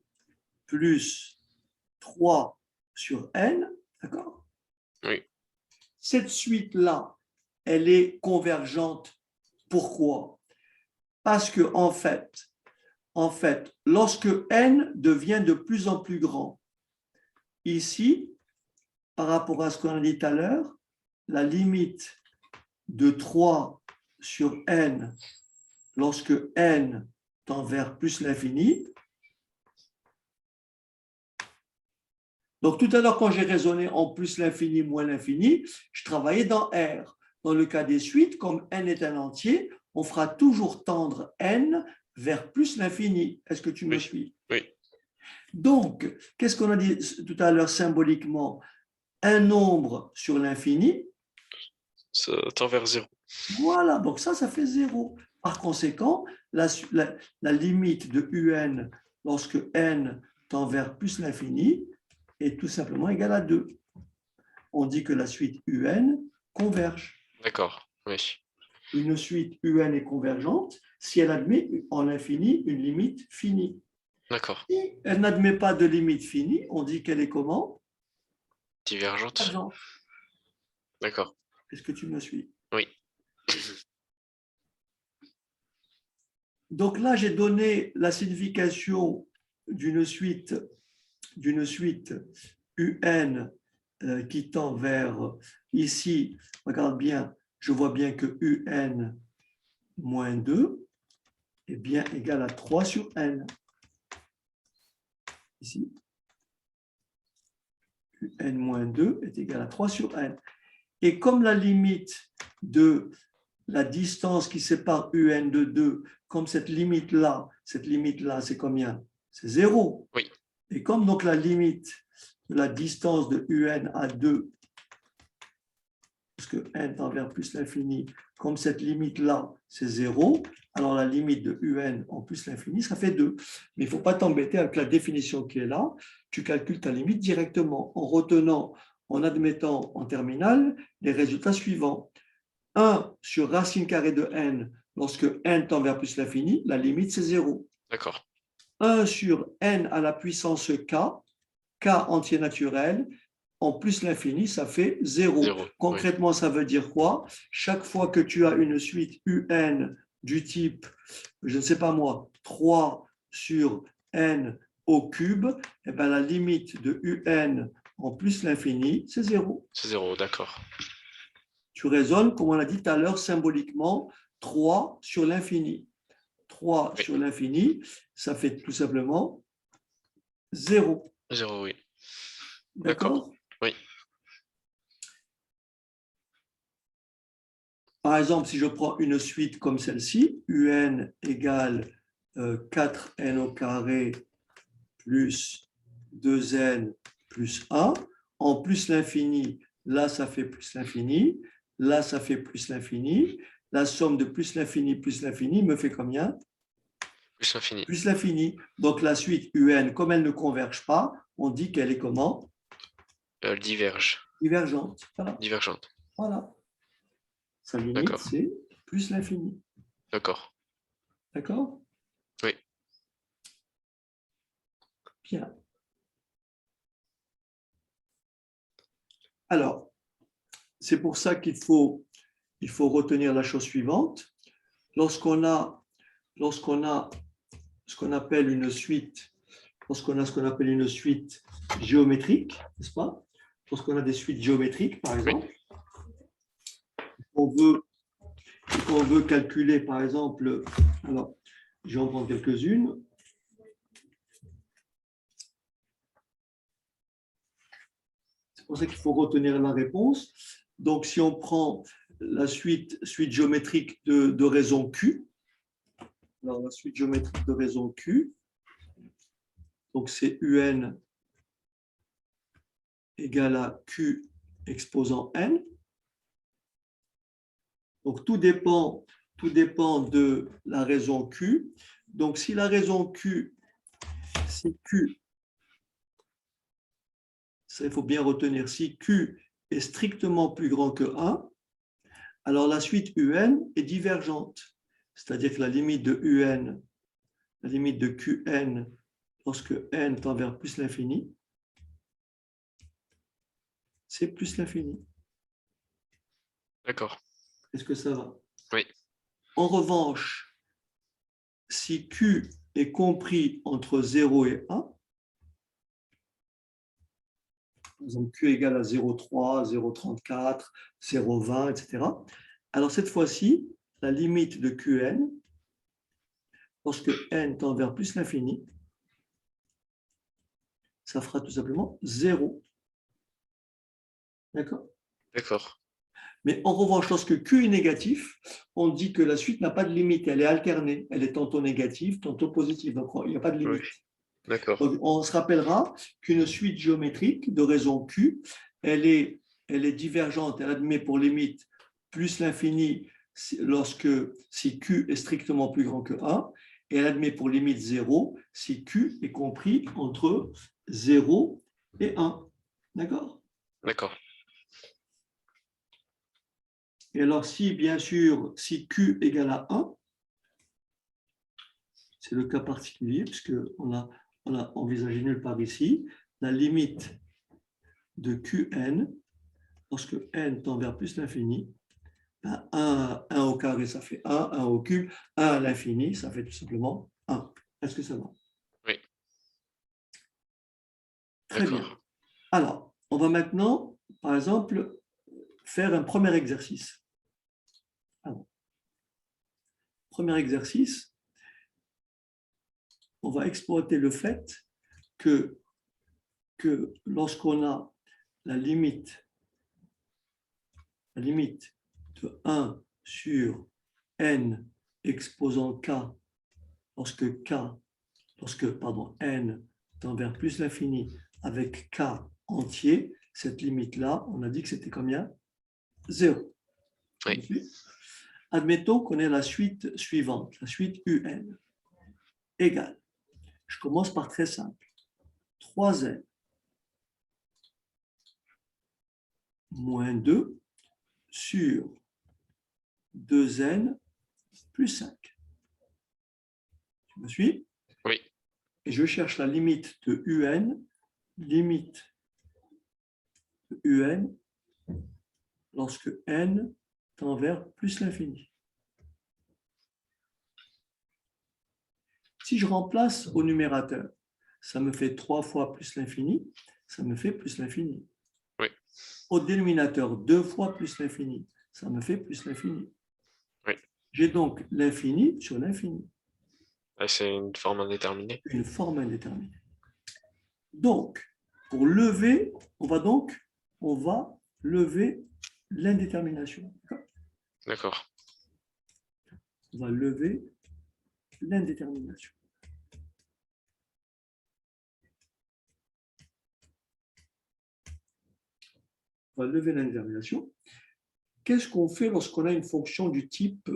plus 3 sur n, d'accord? oui, Cette suite-là, elle est convergente. Pourquoi? Parce que, en fait, lorsque n devient de plus en plus grand, ici, par rapport à ce qu'on a dit tout à l'heure, la limite de 3 sur n lorsque n tend vers plus l'infini. Donc tout à l'heure, quand j'ai raisonné en plus l'infini, moins l'infini, je travaillais dans R. Dans le cas des suites, comme n est un entier, on fera toujours tendre n vers plus l'infini. Est-ce que tu me oui, suis? oui. Donc, qu'est-ce qu'on a dit tout à l'heure symboliquement? Un nombre sur l'infini. Ça tend vers 0. Voilà, donc ça fait 0. Par conséquent, la limite de un lorsque n tend vers plus l'infini est tout simplement égale à 2. On dit que la suite un converge. D'accord, oui, Une suite un est convergente si elle admet en infini une limite finie. d'accord. Si elle n'admet pas de limite finie, on dit qu'elle est comment? Divergente. Convergente. D'accord, Est-ce que tu me suis? oui, Donc là, j'ai donné la signification d'une suite un qui tend vers, ici, regarde bien, je vois bien que un moins 2 est bien égal à 3 sur n. Ici, un moins 2 est égal à 3 sur n. Et comme la limite de la distance qui sépare un de 2, comme cette limite-là, c'est combien? C'est 0. oui, Et comme donc la limite de la distance de un à 2, parce que n tend vers plus l'infini, comme cette limite-là, c'est 0, alors la limite de un en plus l'infini, ça fait 2. Mais il ne faut pas t'embêter avec la définition qui est là. Tu calcules ta limite directement en retenant, en admettant en terminale les résultats suivants. 1 sur racine carrée de n, lorsque n tend vers plus l'infini, la limite c'est 0. d'accord. 1 sur n à la puissance k entier naturel, en plus l'infini, ça fait 0. 0, oui, Concrètement, ça veut dire quoi? Chaque fois que tu as une suite un du type, je ne sais pas moi, 3 sur n au cube, eh bien, la limite de un en plus l'infini, c'est 0. c'est 0, d'accord. Tu raisonnes, comme on l'a dit tout à l'heure, symboliquement, 3 sur l'infini. 3 Oui. sur l'infini, ça fait tout simplement 0. 0, oui. D'accord? Oui. Par exemple, si je prends une suite comme celle-ci, un égale 4n au carré plus 2n plus 1, en plus l'infini, là ça fait plus l'infini, là ça fait plus l'infini, la somme de plus l'infini me fait combien? Plus l'infini. Plus l'infini. Donc la suite un, comme elle ne converge pas, on dit qu'elle est comment? Diverge. Divergente. Voilà. Divergente. Voilà. Sa limite, D'accord. c'est plus l'infini. D'accord. D'accord? Oui. Bien. Alors, c'est pour ça qu'il faut retenir la chose suivante. Lorsqu'on a ce qu'on appelle une suite, géométrique, n'est-ce pas? Lorsqu'on a des suites géométriques, par exemple, on veut calculer, par exemple, alors, je vais en prendre quelques-unes. C'est pour ça qu'il faut retenir la réponse. Donc, si on prend la suite géométrique de raison Q, alors la suite géométrique de raison Q, donc c'est UN égale à Q exposant N. Donc, tout dépend de la raison Q. Donc, si la raison Q, si Q, ça il faut bien retenir, si Q est strictement plus grand que 1, alors la suite UN est divergente. C'est-à-dire que la limite de UN, la limite de Qn, lorsque n tend vers plus l'infini, c'est plus l'infini. D'accord. Est-ce que ça va? Oui. En revanche, si Q est compris entre 0 et 1, par exemple Q égale à 0,3, 0,34, 0,20, etc., alors cette fois-ci, la limite de Qn, lorsque n tend vers plus l'infini, ça fera tout simplement 0. D'accord? D'accord. Mais en revanche, lorsque Q est négatif, on dit que la suite n'a pas de limite, elle est alternée, elle est tantôt négative, tantôt positive, donc il n'y a pas de limite. Oui. D'accord. Donc, on se rappellera qu'une suite géométrique de raison Q, elle est divergente, elle admet pour limite plus l'infini si Q est strictement plus grand que 1, et elle admet pour limite 0 si Q est compris entre 0 et 1. D'accord? D'accord. Et alors, si, bien sûr, si Q égale à 1, c'est le cas particulier, puisqu'on a envisagé nulle part ici, la limite de Qn, lorsque n tend vers plus l'infini, 1 au carré, ça fait 1 au cube, 1 à l'infini, ça fait tout simplement 1. Est-ce que ça va? Oui. Très bien. D'accord. Alors, on va maintenant, par exemple, faire un premier exercice. Alors, premier exercice, on va exploiter le fait que lorsqu'on a la limite de 1 sur n exposant k, lorsque n tend vers plus l'infini avec k entier, cette limite-là, on a dit que c'était combien? 0. Oui. Admettons qu'on ait la suite suivante, la suite un égale. Je commence par très simple. 3n moins 2 sur 2n plus 5. Tu me suis? Oui. Et je cherche la limite de un, lorsque n tend vers plus l'infini. Si je remplace au numérateur, ça me fait 3 fois plus l'infini, ça me fait plus l'infini. Oui. Au dénominateur, 2 fois plus l'infini, ça me fait plus l'infini. Oui. J'ai donc l'infini sur l'infini. Ah, c'est une forme indéterminée. Une forme indéterminée. Donc, pour lever, on va lever l'indétermination. D'accord. On va lever l'indétermination. On va lever l'indétermination. Qu'est-ce qu'on fait lorsqu'on a une fonction du type,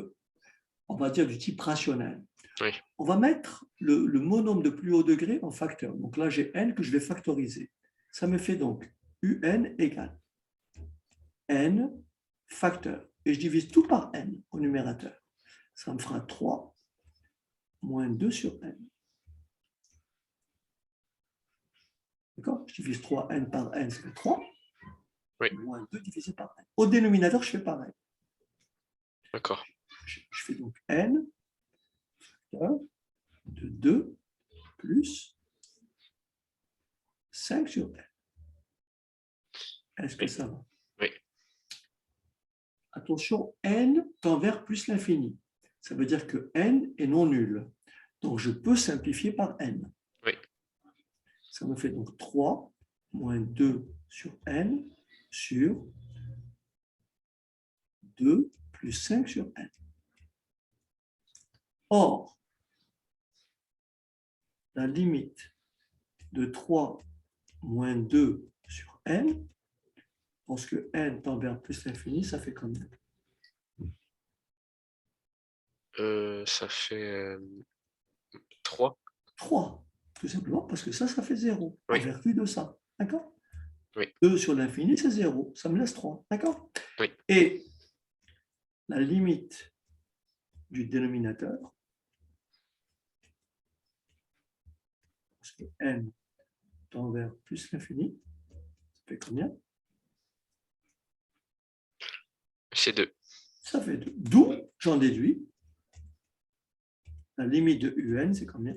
on va dire du type rationnel? Oui. On va mettre le monombre de plus haut degré en facteur. Donc là, j'ai n que je vais factoriser. Ça me fait donc un égale n facteur. Et je divise tout par n au numérateur. Ça me fera 3 moins 2 sur n. D'accord? Je divise 3n par n, c'est 3. Oui. Moins 2 divisé par n. Au dénominateur, je fais pareil. D'accord. Je fais donc n facteur de 2 plus 5 sur n. Est-ce que Oui. ça va? Oui. Attention, n tend vers plus l'infini. Ça veut dire que n est non nul. Donc, je peux simplifier par n. Oui. Ça me fait donc 3 moins 2 sur n sur 2 plus 5 sur n. Or, la limite de 3 moins 2 sur n, lorsque n tend vers plus l'infini, ça fait combien? Ça fait 3. 3, tout simplement parce que ça fait 0, en Oui. vertu de ça. D'accord? Oui. 2 sur l'infini, c'est 0. Ça me laisse 3. D'accord? Oui. Et la limite du dénominateur, parce que n tend vers plus l'infini, ça fait combien? C'est 2. Ça fait 2. D'où j'en déduis la limite de un, c'est combien?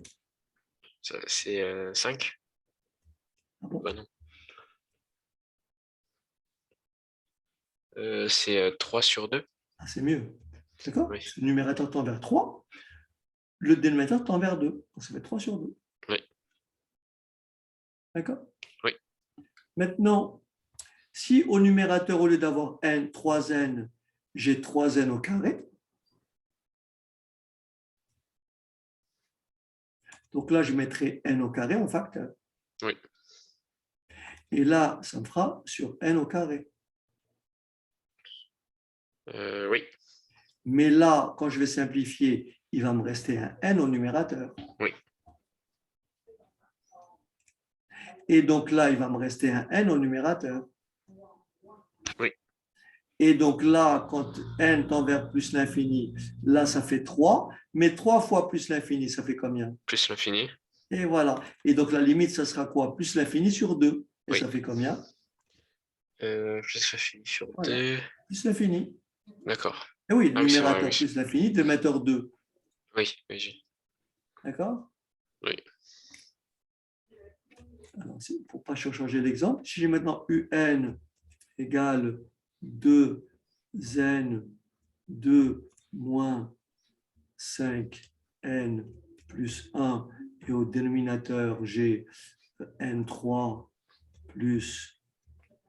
C'est 5. Ah bon? Bah non. C'est 3 sur 2. Ah, c'est mieux. D'accord? Oui. Parce que le numérateur tend vers 3, le dénominateur tend vers 2. Donc ça fait 3 sur 2. Oui. D'accord? Oui. Maintenant, si au numérateur, au lieu d'avoir n, 3n, j'ai 3n au carré, donc là, je mettrai n au carré en facteur. Oui. Et là, ça me fera sur n au carré. Oui. Mais là, quand je vais simplifier, il va me rester un n au numérateur. Oui. Et donc là, il va me rester un n au numérateur. Oui. Et donc là, quand n tend vers plus l'infini, là, ça fait 3. Mais 3 fois plus l'infini, ça fait combien? Plus l'infini. Et voilà. Et donc la limite, ça sera quoi? Plus l'infini sur 2. Et Oui. ça fait combien? Plus l'infini sur Voilà. 2. Plus l'infini. D'accord. Et oui, le Ah oui, c'est vrai, numérateur oui. plus l'infini, dénominateur 2. Oui, oui. D'accord? Oui. Alors, pour ne pas changer d'exemple, si j'ai maintenant un égale 2n 2 moins 5n plus 1, et au dénominateur, j'ai n3 plus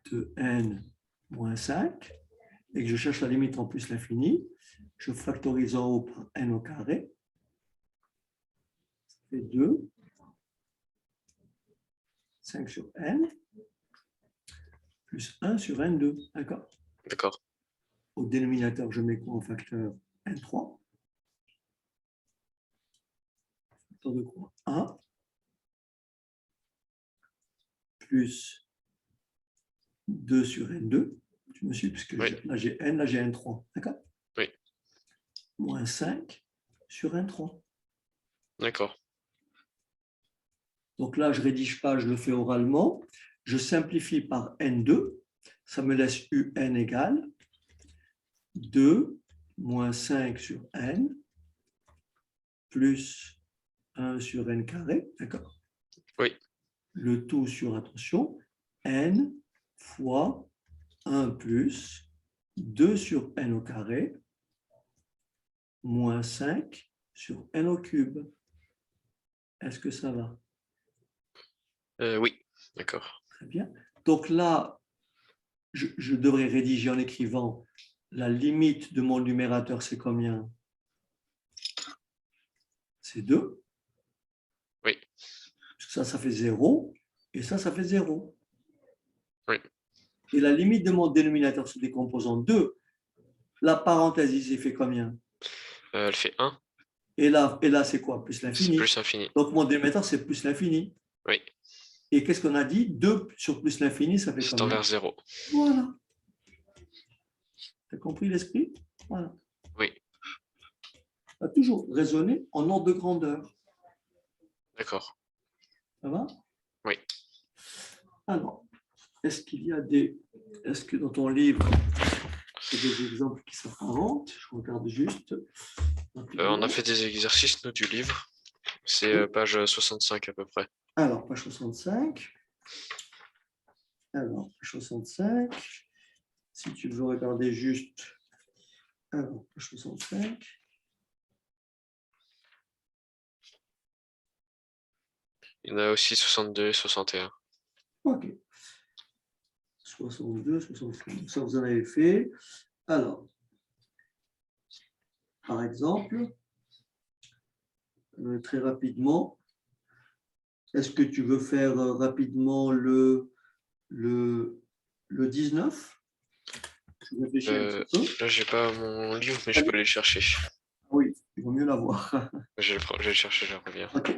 2n moins 5, et que je cherche la limite en plus l'infini, je factorise en haut par n au carré, ça fait 2, 5 sur n, plus 1 sur n2, d'accord? D'accord. Au dénominateur, je mets quoi en facteur? n3. Facteur de quoi? 1 plus 2 sur n2. Je me suis, puisque Oui. là j'ai n, là j'ai n3. D'accord? Oui. Moins 5 sur n3. D'accord. Donc là, je ne rédige pas, je le fais oralement. Je simplifie par n2. Ça me laisse un égale 2 moins 5 sur n plus 1 sur n carré. D'accord? Oui. Le tout sur, attention, n fois 1 plus 2 sur n au carré moins 5 sur n au cube. Est-ce que ça va? Oui, d'accord. Très bien. Donc là, je devrais rédiger en écrivant la limite de mon numérateur, c'est combien? C'est 2. Oui, Ça fait 0. Et ça fait 0. oui. Et la limite de mon dénominateur se décompose en 2. La parenthèse ici fait combien? Elle fait 1, Et là c'est quoi? Plus c'est l'infini. plus infini. Donc mon dénominateur, c'est plus l'infini. Oui, Et qu'est-ce qu'on a dit? 2 sur plus l'infini, ça fait c'est combien? envers 0. Voilà. Tu as compris l'esprit? Voilà. Oui, On a toujours raisonné en ordre de grandeur. d'accord. Ça va? Oui. Alors, est-ce que dans ton livre, il y a des exemples qui s'apparentent? Je regarde juste. On a fait des exercices, nous, du livre. C'est page 65 à peu près. Alors, page 65. Alors, page 65. Si tu veux regarder juste. Alors, page 65. Il y en a aussi 62 et 61. OK. 62, 63. Ça, vous en avez fait. Alors, par exemple, très rapidement, est-ce que tu veux faire rapidement le 19? Je réfléchis un petit peu. Là, j'ai pas mon livre, mais je peux aller le chercher. Oui, il vaut mieux l'avoir. Je vais le chercher, je reviens. OK.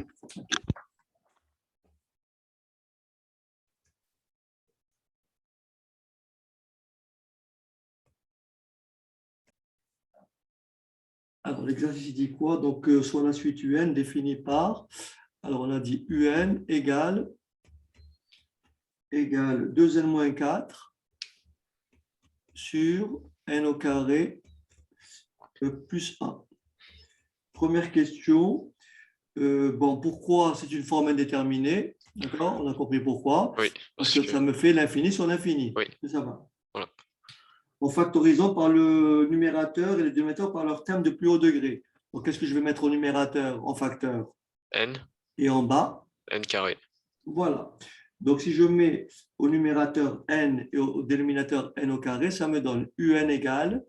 Alors, l'exercice dit quoi? Donc, soit la suite UN définie par, alors on a dit UN égale 2n moins 4 sur n au carré plus 1. Première question. Bon, pourquoi c'est une forme indéterminée? D'accord? On a compris pourquoi. Oui, Parce que ça me fait l'infini sur l'infini. Oui. Ça va. Voilà. En factorisant par le numérateur et le dénominateur par leur terme de plus haut degré. Donc, qu'est-ce que je vais mettre au numérateur en facteur? N, Et en bas? N carré. Voilà. Donc, si je mets au numérateur n et au dénominateur n au carré, ça me donne un égale,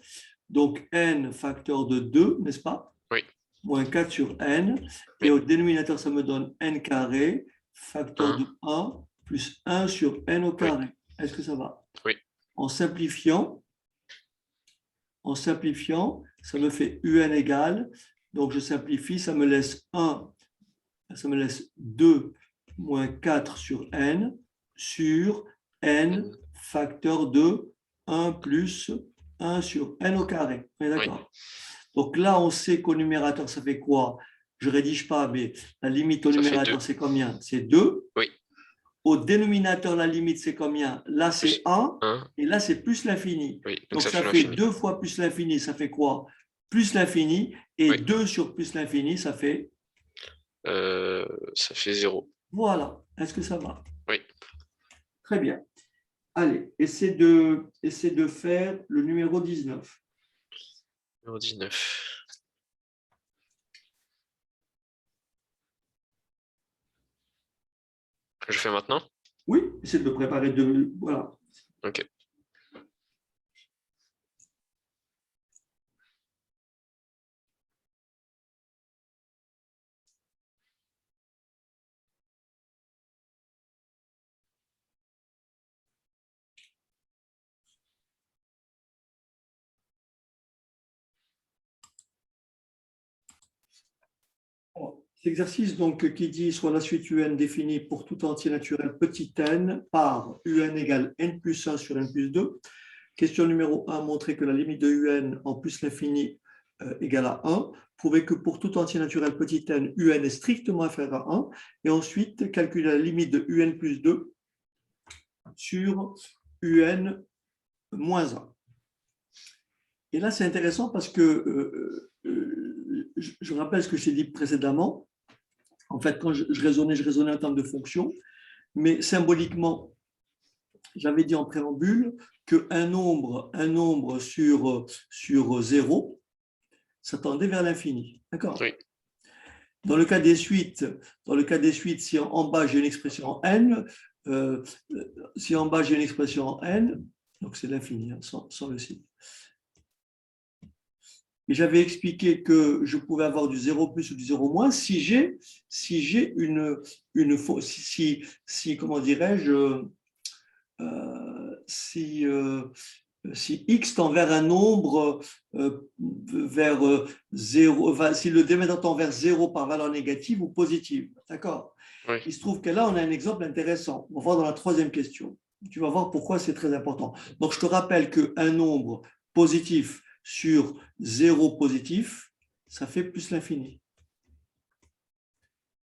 donc n facteur de 2, n'est-ce pas? Oui. Moins 4 sur n. Oui. Et au dénominateur, ça me donne n carré, facteur de 1, plus 1 sur n au carré. Oui. Est-ce que ça va? Oui. En simplifiant, ça me fait un égale, donc je simplifie, ça me laisse 2 moins 4 sur n sur n facteur de 1 plus 1 sur n au carré. On est d'accord? Oui. Donc là, on sait qu'au numérateur, ça fait quoi? Je ne rédige pas, mais la limite au numérateur, c'est combien? C'est 2. Oui. Au dénominateur, la limite, c'est combien? Là, c'est 1. Et là, c'est plus l'infini. Oui, donc ça fait 2 fois plus l'infini, ça fait quoi? Plus l'infini. Et oui. 2 sur plus l'infini, ça fait? Ça fait 0. Voilà. Est-ce que ça va? Oui. Très bien. Allez, essaie de faire le numéro 19. Numéro 19. Je fais maintenant? Oui, essaie de préparer voilà. Ok. L'exercice donc qui dit soit la suite UN définie pour tout entier naturel petit n par UN égale n plus 1 sur n plus 2. Question numéro 1, montrer que la limite de UN en plus l'infini égale à 1. Prouvez que pour tout entier naturel petit n, UN est strictement inférieur à 1. Et ensuite, calculer la limite de UN plus 2 sur UN moins 1. Et là, c'est intéressant parce que je rappelle ce que je t'ai dit précédemment. En fait, quand je raisonnais en termes de fonctions, mais symboliquement, j'avais dit en préambule qu'un nombre sur 0 s'attendait vers l'infini. D'accord? Oui. Dans le cas des suites, si en bas j'ai une expression en n, si en bas j'ai une expression en n, donc c'est l'infini, hein, sans le signe. Et j'avais expliqué que je pouvais avoir du 0 plus ou du 0 moins si j'ai comment dirais-je, si x tend vers un nombre vers 0, si le déménage tend vers 0 par valeur négative ou positive. D'accord? Oui. Il se trouve que là, on a un exemple intéressant. On va voir dans la troisième question. Tu vas voir pourquoi c'est très important. Donc, je te rappelle qu'un nombre positif sur 0 positif, ça fait plus l'infini.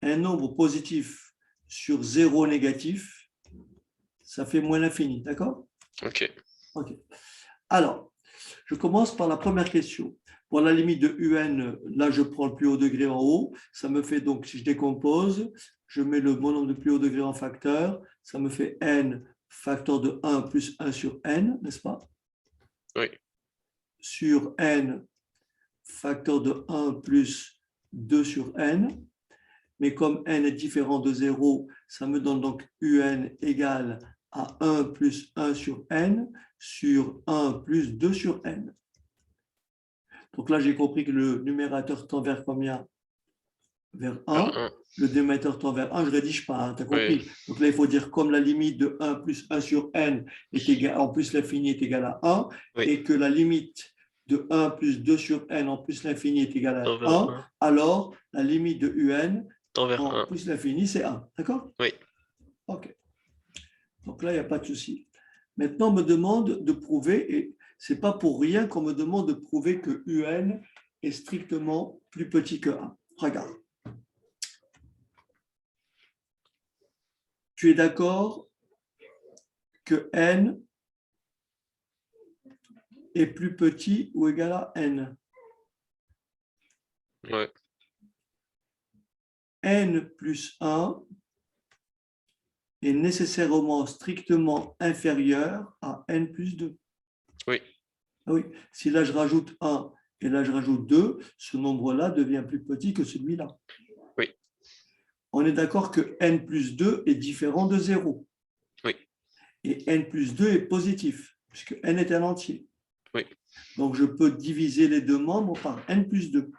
Un nombre positif sur 0 négatif, ça fait moins l'infini. D'accord? OK. OK. Alors, je commence par la première question. Pour la limite de UN, là, je prends le plus haut degré en haut. Ça me fait donc, si je décompose, je mets le bon nombre de plus haut degré en facteur. Ça me fait n facteur de 1 plus 1 sur n, n'est-ce pas? Oui. Sur n, facteur de 1 plus 2 sur n. Mais comme n est différent de 0, ça me donne donc UN égale à 1 plus 1 sur n sur 1 plus 2 sur n. Donc là, j'ai compris que le numérateur tend vers combien? Vers 1. Vers 1. Le dénominateur tend vers 1, je ne rédige pas, hein, tu as compris. Oui. Donc là, il faut dire comme la limite de 1 plus 1 sur n est égale, en plus l'infini est égal à 1, Oui. et que la limite de 1 plus 2 sur n en plus l'infini est égal à Tend vers 1, 1. alors la limite de un Tend vers en 1. plus l'infini, c'est 1. D'accord? Oui. OK. Donc là, il n'y a pas de souci. Maintenant, on me demande de prouver, et ce n'est pas pour rien qu'on me demande de prouver que UN est strictement plus petit que 1. Regarde. Tu es d'accord que N est plus petit ou égal à N? Ouais. N plus 1 est nécessairement strictement inférieur à N plus 2. Oui. Ah oui, si là je rajoute 1 et là je rajoute 2, ce nombre-là devient plus petit que celui-là. Oui. On est d'accord que N plus 2 est différent de 0. Oui. Et N plus 2 est positif, puisque N est un entier. Oui. Donc je peux diviser les deux membres par N plus 2.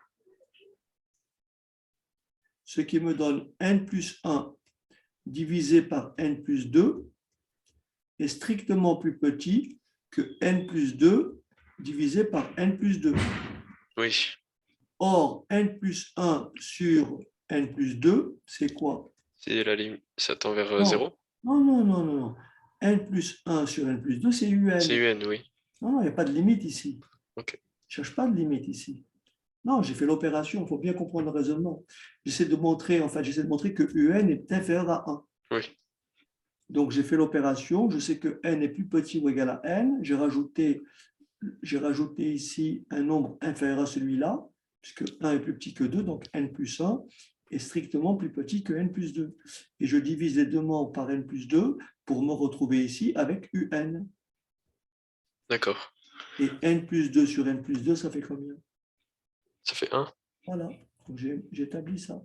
Ce qui me donne N plus 1 divisé par N plus 2 est strictement plus petit que N plus 2 divisé par N plus 2. Oui. Or, N plus 1 sur N plus 2, c'est quoi? C'est la limite. Ça tend vers Non, 0. non. N plus 1 sur N plus 2, c'est C'est UN. UN, oui. Non, il n'y a pas de limite ici. OK. Je ne cherche pas de limite ici. Non, j'ai fait l'opération, il faut bien comprendre le raisonnement. J'essaie de montrer que UN est inférieur à 1. Oui. Donc, j'ai fait l'opération, je sais que n est plus petit ou égal à n. J'ai rajouté ici un nombre inférieur à celui-là, puisque 1 est plus petit que 2, donc n plus 1 est strictement plus petit que n plus 2. Et je divise les deux membres par n plus 2 pour me retrouver ici avec un. D'accord. Et n plus 2 sur n plus 2, ça fait combien? Ça fait 1. Voilà, donc j'ai établi ça.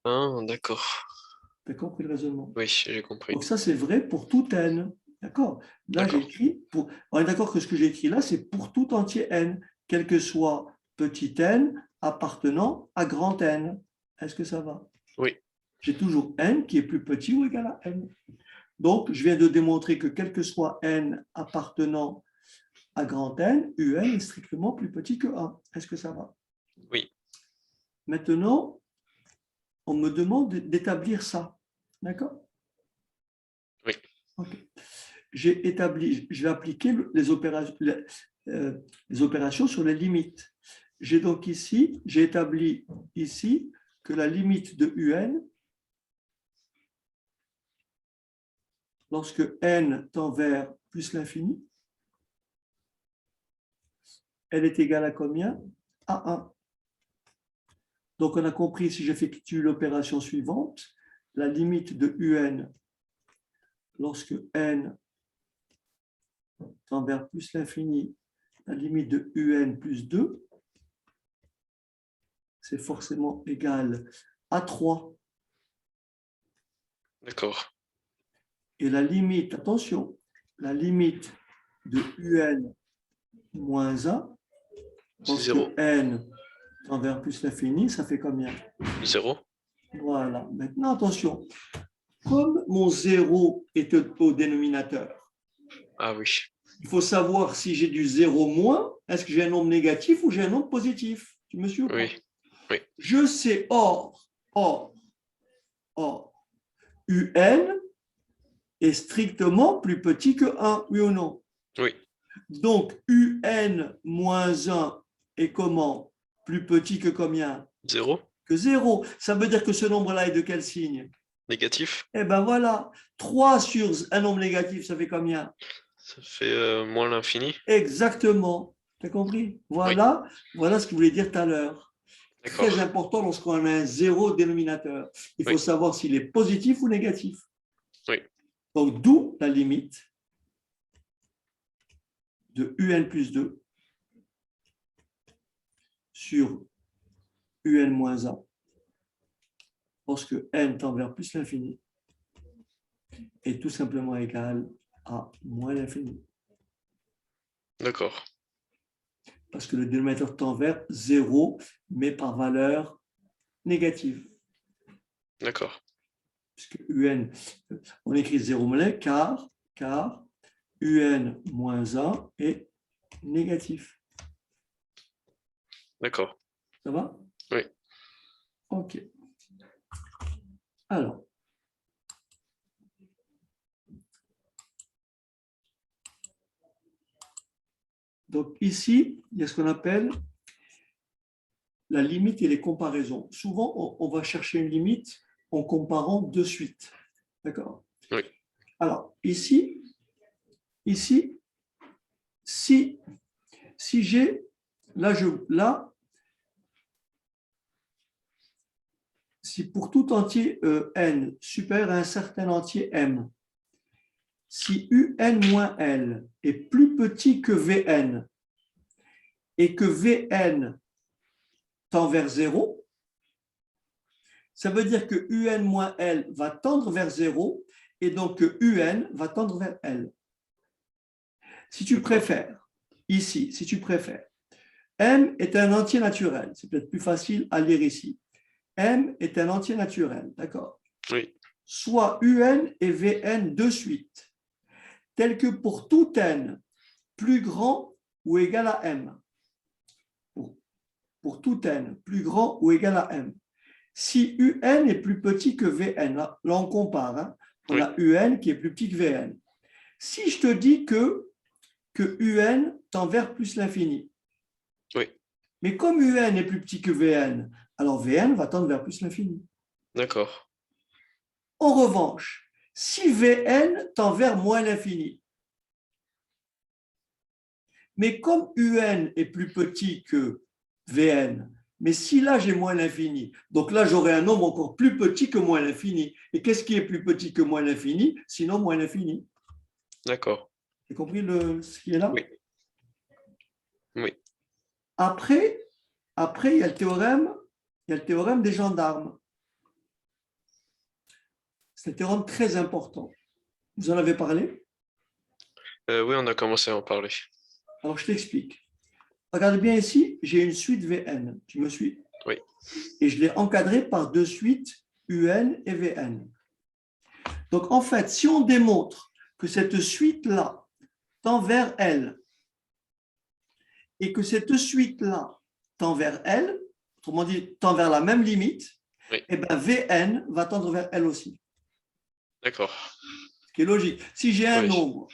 1, d'accord. Tu as compris le raisonnement? Oui, j'ai compris. Donc ça, c'est vrai pour tout n. D'accord? Là, j'ai D'accord. écrit, on est d'accord que ce que j'ai écrit là, c'est pour tout entier n, quel que soit petit n appartenant à grand n. Est-ce que ça va? Oui. J'ai toujours n qui est plus petit ou égal à n. Donc, je viens de démontrer que quel que soit n appartenant à grand n, un est strictement plus petit que 1. Est-ce que ça va? Oui. Maintenant, on me demande d'établir ça. D'accord? Oui. Ok. Je vais appliquer les opérations sur les limites. J'ai établi ici que la limite de UN, lorsque n tend vers plus l'infini, elle est égale à combien? À 1. Donc on a compris, si j'effectue l'opération suivante, la limite de UN, lorsque n tend vers plus l'infini, la limite de UN plus 2, c'est forcément égal à 3. D'accord. Et la limite, attention, la limite de un moins 1, C'est parce 0. que n tend vers plus l'infini, ça fait combien? 0. Voilà. Maintenant, attention, comme mon 0 est au dénominateur, Ah oui. il faut savoir si j'ai du 0 moins, est-ce que j'ai un nombre négatif ou j'ai un nombre positif? Tu me suis ou pas? Oui. Oui. Je sais, or, un est strictement plus petit que 1, oui ou non? Oui. Donc, un moins 1 est comment? Plus petit que combien? 0. Que 0. Ça veut dire que ce nombre-là est de quel signe? Négatif. Eh bien voilà, 3 sur un nombre négatif, ça fait combien? Ça fait moins l'infini. Exactement. Tu as compris? Oui. Voilà ce que je voulais dire tout à l'heure. Très D'accord. important lorsqu'on a un zéro dénominateur. Il faut Oui. savoir s'il est positif ou négatif. Oui. Donc, d'où la limite de un plus 2 sur un moins 1, parce que n tend vers plus l'infini est tout simplement égal à moins l'infini. D'accord. Parce que le dénominateur tend vers 0, mais par valeur négative. D'accord. Puisque un, on écrit 0 monnaie car un moins 1 est négatif. D'accord. Ça va? Oui. OK. Alors, donc ici, il y a ce qu'on appelle la limite et les comparaisons. Souvent, on va chercher une limite en comparant deux suites. D'accord? Oui. Alors, ici, si j'ai, là, si pour tout entier n supérieur à un certain entier m, si un moins l est plus petit que vn et que vn tend vers 0, ça veut dire que un moins l va tendre vers 0 et donc que un va tendre vers l. Si tu préfères, ici, si tu préfères, m est un entier naturel, c'est peut-être plus facile à lire ici. M est un entier naturel, d'accord? Oui. Soit un et vn de suite, tel que pour tout n plus grand ou égal à m. Pour tout n plus grand ou égal à m. Si un est plus petit que vn, là on compare, hein, on Oui. a un qui est plus petit que vn. Si je te dis que un tend vers plus l'infini, Oui. mais comme un est plus petit que vn, alors vn va tendre vers plus l'infini. D'accord. En revanche, si Vn tend vers moins l'infini, mais comme Un est plus petit que Vn, mais si là j'ai moins l'infini, donc là j'aurai un nombre encore plus petit que moins l'infini. Et qu'est-ce qui est plus petit que moins l'infini? Sinon moins l'infini. D'accord. Tu as compris ce qui est là? Oui. Oui. Après, il y a le théorème des gendarmes. C'est un théorème très important. Vous en avez parlé? Oui, on a commencé à en parler. Alors je t'explique. Regarde bien ici, j'ai une suite Vn. Tu me suis? Oui. Et je l'ai encadré par deux suites UN et VN. Donc, en fait, si on démontre que cette suite-là tend vers L et que cette suite-là tend vers L, autrement dit, tend vers la même limite, Oui. eh bien, VN va tendre vers L aussi. D'accord. Ce qui est logique. Si j'ai un Oui. nombre,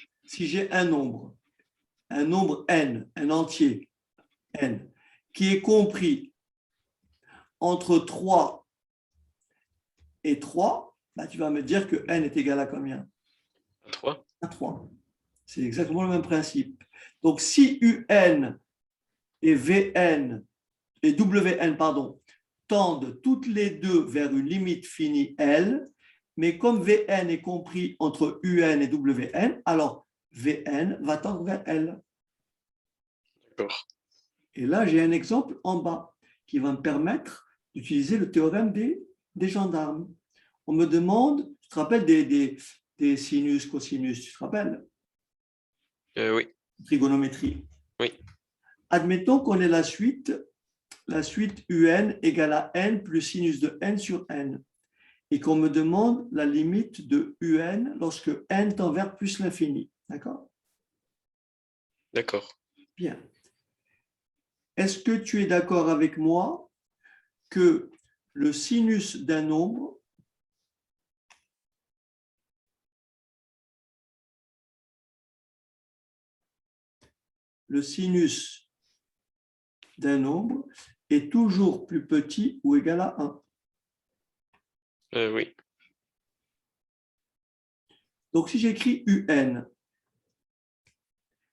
un nombre N, un entier N, qui est compris entre 3 et 3, bah, tu vas me dire que N est égal à combien? 3. À 3. C'est exactement le même principe. Donc, si UN et VN et WN, pardon, tendent toutes les deux vers une limite finie L, mais comme VN est compris entre UN et WN, alors VN va tendre vers L. D'accord. Et là, j'ai un exemple en bas qui va me permettre d'utiliser le théorème des gendarmes. On me demande, tu te rappelles des sinus, cosinus, tu te rappelles? Oui, Trigonométrie. oui, Admettons qu'on ait la suite un égale à n plus sinus de n sur n, et qu'on me demande la limite de un lorsque n tend vers plus l'infini. D'accord? d'accord. Bien. Est-ce que tu es d'accord avec moi que le sinus d'un nombre est toujours plus petit ou égal à 1? Oui, Donc, si j'écris un,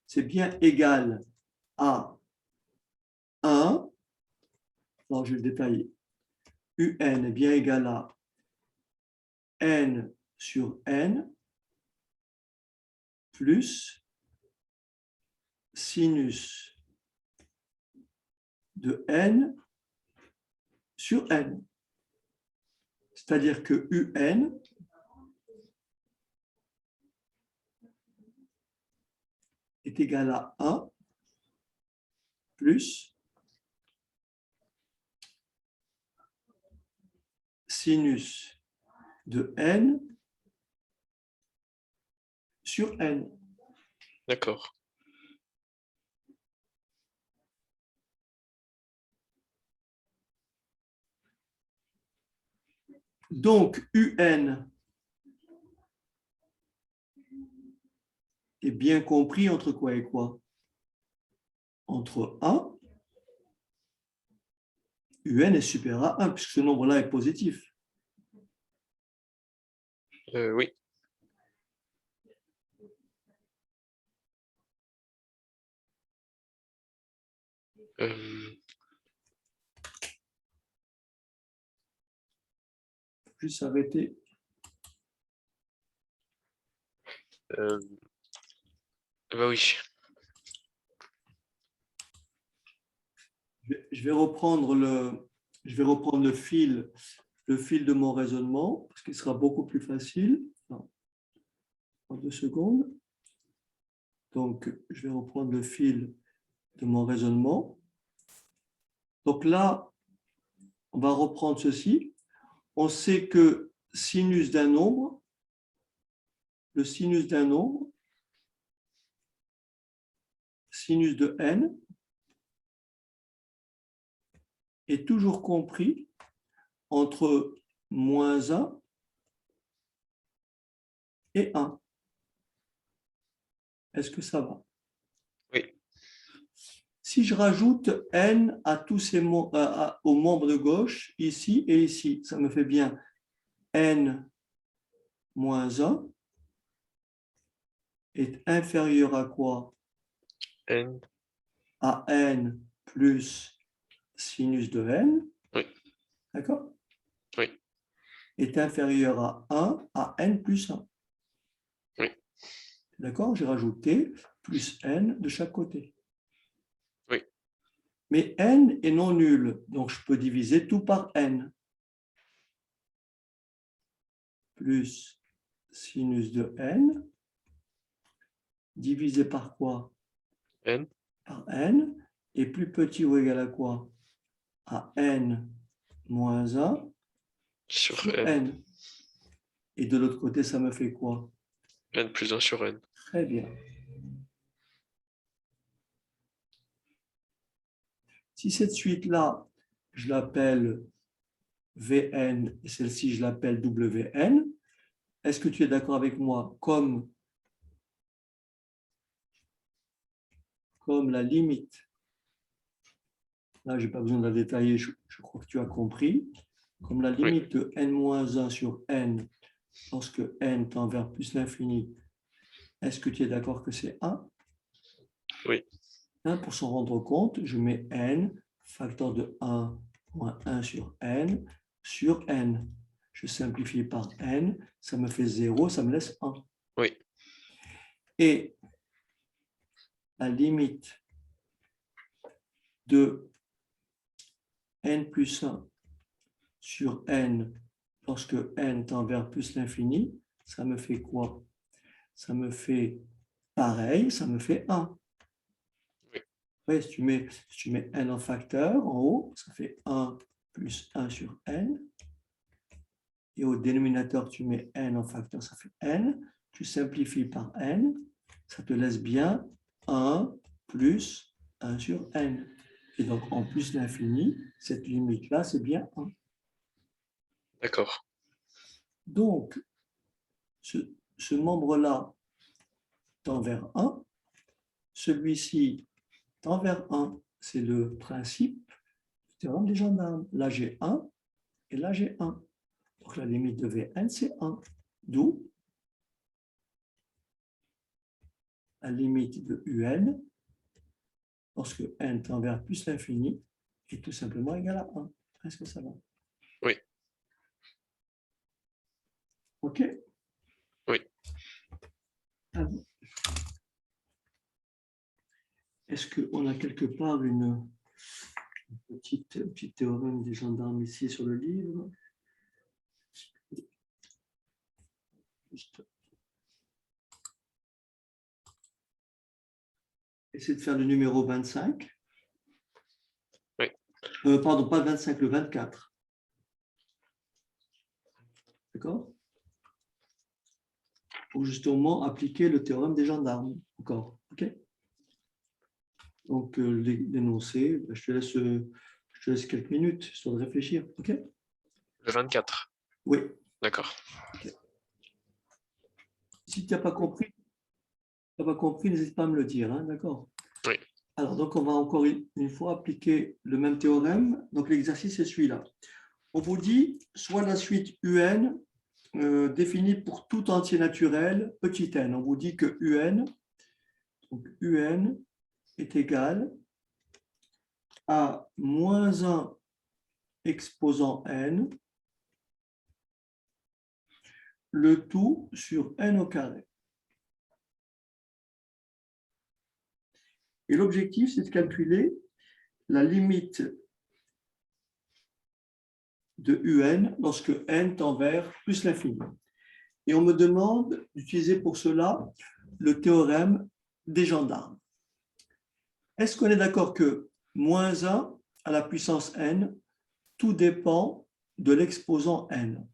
c'est bien égal à 1. Alors, je vais le détailler. Un est bien égal à n sur n plus sinus de n sur n. C'est-à-dire que un est égal à 1 plus sinus de n sur n. d'accord. Donc, un est bien compris entre quoi et quoi? Entre 1, un est supérieur à 1, puisque ce nombre-là est positif. Oui, Juste arrêter. bah oui, Je vais reprendre le fil de mon raisonnement, parce qu'il sera beaucoup plus facile. En 2 secondes. Donc, je vais reprendre le fil de mon raisonnement. Donc là, on va reprendre ceci. On sait que sinus d'un nombre, le sinus d'un nombre, sinus de n, est toujours compris entre -1 et 1. Est-ce que ça va? oui, Si je rajoute n à tous ces aux membres de gauche, ici et ici, ça me fait bien n moins 1 est inférieur à quoi? n, À n plus sinus de n, oui, d'accord? oui, Est inférieur à 1 à n plus 1. oui, D'accord? J'ai rajouté plus n de chaque côté. oui, Mais n est non nul, donc je peux diviser tout par n. Plus sinus de n, divisé par quoi? n, Par n, est plus petit ou égal à quoi? À n moins 1 sur sur n, n. Et de l'autre côté, ça me fait quoi? n plus 1 sur n. Très bien. Si cette suite-là, je l'appelle Vn et celle-ci, je l'appelle Wn, est-ce que tu es d'accord avec moi? Comme la limite, là, je n'ai pas besoin de la détailler, je crois que tu as compris, comme la Oui, limite de n-1 sur n, lorsque n tend vers plus l'infini, est-ce que tu es d'accord que c'est 1? oui, Pour s'en rendre compte, je mets n, facteur de 1 moins 1 sur n. Je simplifie par n, ça me fait 0, ça me laisse 1. oui, Et la limite de n plus 1 sur n, lorsque n tend vers plus l'infini, ça me fait quoi? Ça me fait pareil, ça me fait 1. Oui. Ouais, si tu mets n en facteur en haut, ça fait 1 plus 1 sur n. Et au dénominateur, tu mets n en facteur, ça fait n. Tu simplifies par n, ça te laisse bien 1 plus 1 sur n. Et donc, en plus l'infini, cette limite-là, c'est bien 1. D'accord. Donc, ce membre-là tend vers 1. Celui-ci tend vers 1. C'est le principe du théorème des gendarmes. Là, j'ai 1 et là, j'ai 1. Donc, la limite de Vn, c'est 1. D'où la limite de Un, lorsque n tend vers plus l'infini, est tout simplement égal à 1. Est-ce que ça va? Oui. OK? Oui. Alors, est-ce qu'on a quelque part un petit théorème des gendarmes ici sur le livre? Juste. Essayez de faire le numéro 25. Oui. Pardon, pas le 25, le 24. D'accord? Pour justement appliquer le théorème des gendarmes. Encore. OK? Donc, l'énoncé, je te laisse quelques minutes, histoire de réfléchir. OK? Le 24. Oui. D'accord. Okay. Si tu n'as pas compris, n'hésite pas à me le dire. Hein, d'accord? Oui. Alors, donc, on va encore une fois appliquer le même théorème. Donc, l'exercice est celui-là. On vous dit, soit la suite UN définie pour tout entier naturel, petit n. On vous dit que UN, donc UN est égal à moins 1 exposant n, le tout sur n au carré. Et l'objectif, c'est de calculer la limite de UN lorsque n tend vers plus l'infini. Et on me demande d'utiliser pour cela le théorème des gendarmes. Est-ce qu'on est d'accord que moins 1 à la puissance n, tout dépend de l'exposant n?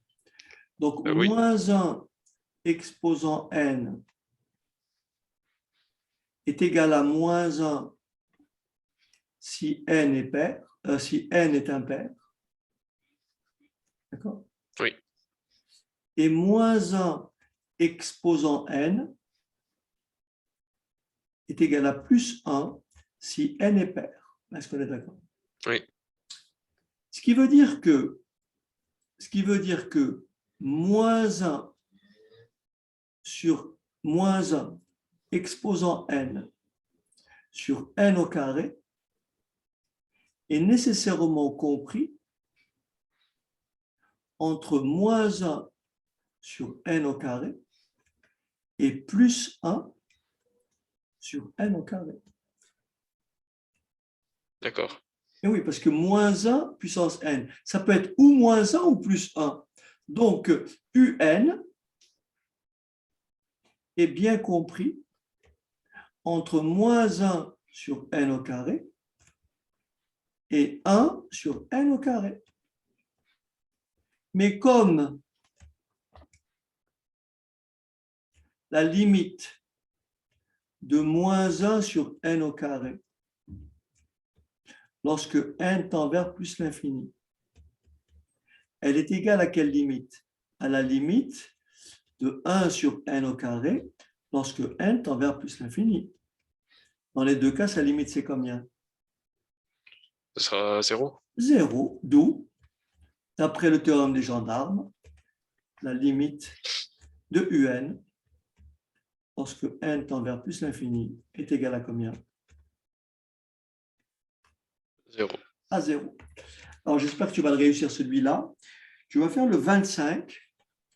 Donc, Oui. moins 1 exposant n est égal à moins 1 si n est pair, si n est impair. D'accord? Oui. Et moins 1 exposant n est égal à plus 1 si n est pair. Est-ce qu'on est d'accord? Oui. Ce qui veut dire que moins 1 sur moins 1 exposant n sur n au carré est nécessairement compris entre moins 1 sur n au carré et plus 1 sur n au carré. D'accord. Et oui, parce que moins 1 puissance n, ça peut être ou moins 1 ou plus 1. Donc, un est bien compris entre moins 1 sur n au carré et 1 sur n au carré. Mais comme la limite de moins 1 sur n au carré, lorsque n tend vers plus l'infini, elle est égale à quelle limite? À la limite de 1 sur n au carré lorsque n tend vers plus l'infini. Dans les deux cas, sa limite, c'est combien? Ce sera 0. 0, d'où, d'après le théorème des gendarmes, la limite de un lorsque n tend vers plus l'infini est égale à combien? 0. À 0. Alors, j'espère que tu vas le réussir celui-là. Tu vas faire le 25,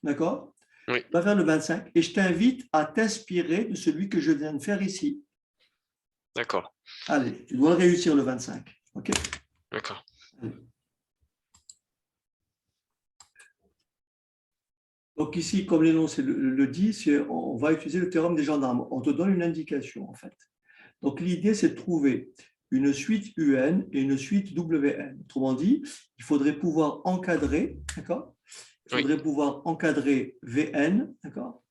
d'accord? Oui. Tu vas faire le 25 et je t'invite à t'inspirer de celui que je viens de faire ici. D'accord. Allez, tu dois le réussir le 25. OK? D'accord. Allez. Donc ici, comme l'énoncé le dit, on va utiliser le théorème des gendarmes. On te donne une indication, en fait. Donc l'idée, c'est de trouver une suite UN et une suite WN. Autrement dit, il faudrait pouvoir encadrer, d'accord? Il Oui, faudrait pouvoir encadrer VN, d'accord?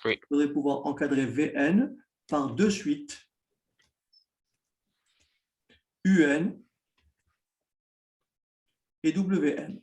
oui, Il faudrait pouvoir encadrer VN par deux suites, UN et WN.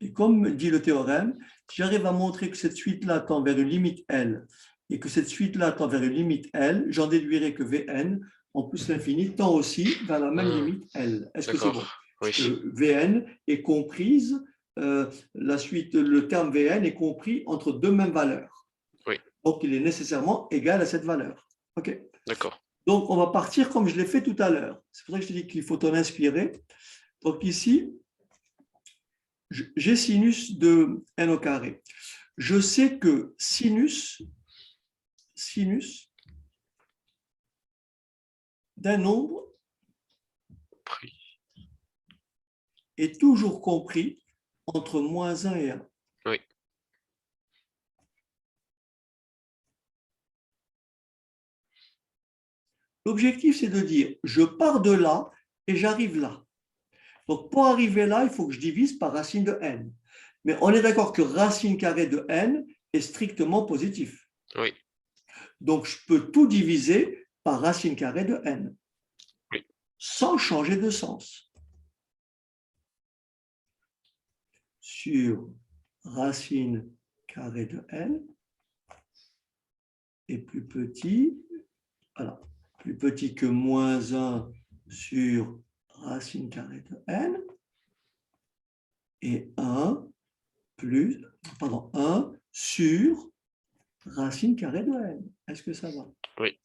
Et comme dit le théorème, si j'arrive à montrer que cette suite-là tend vers une limite L et que cette suite-là tend vers une limite L, j'en déduirai que Vn, en plus l'infini, tend aussi vers la même limite L. Est-ce que c'est bon? d'accord. Oui, Vn est comprise, la suite, le terme Vn est compris entre deux mêmes valeurs. oui, Donc, il est nécessairement égal à cette valeur. OK. d'accord. Donc, on va partir comme je l'ai fait tout à l'heure. C'est pour ça que je te dis qu'il faut t'en inspirer. Donc, ici, j'ai sinus de n au carré. Je sais que sinus d'un nombre Pris. est toujours compris entre moins 1 et 1. Oui, L'objectif, c'est de dire, je pars de là et j'arrive là. Donc, pour arriver là, il faut que je divise par racine de n. Mais on est d'accord que racine carrée de n est strictement positif. oui, Donc, je peux tout diviser par racine carrée de n, oui, sans changer de sens. Sur racine carrée de n est plus petit, voilà, plus petit que moins 1 sur racine carrée de n, et 1 plus, pardon, 1 sur racine carrée de n. Est-ce que ça va? oui,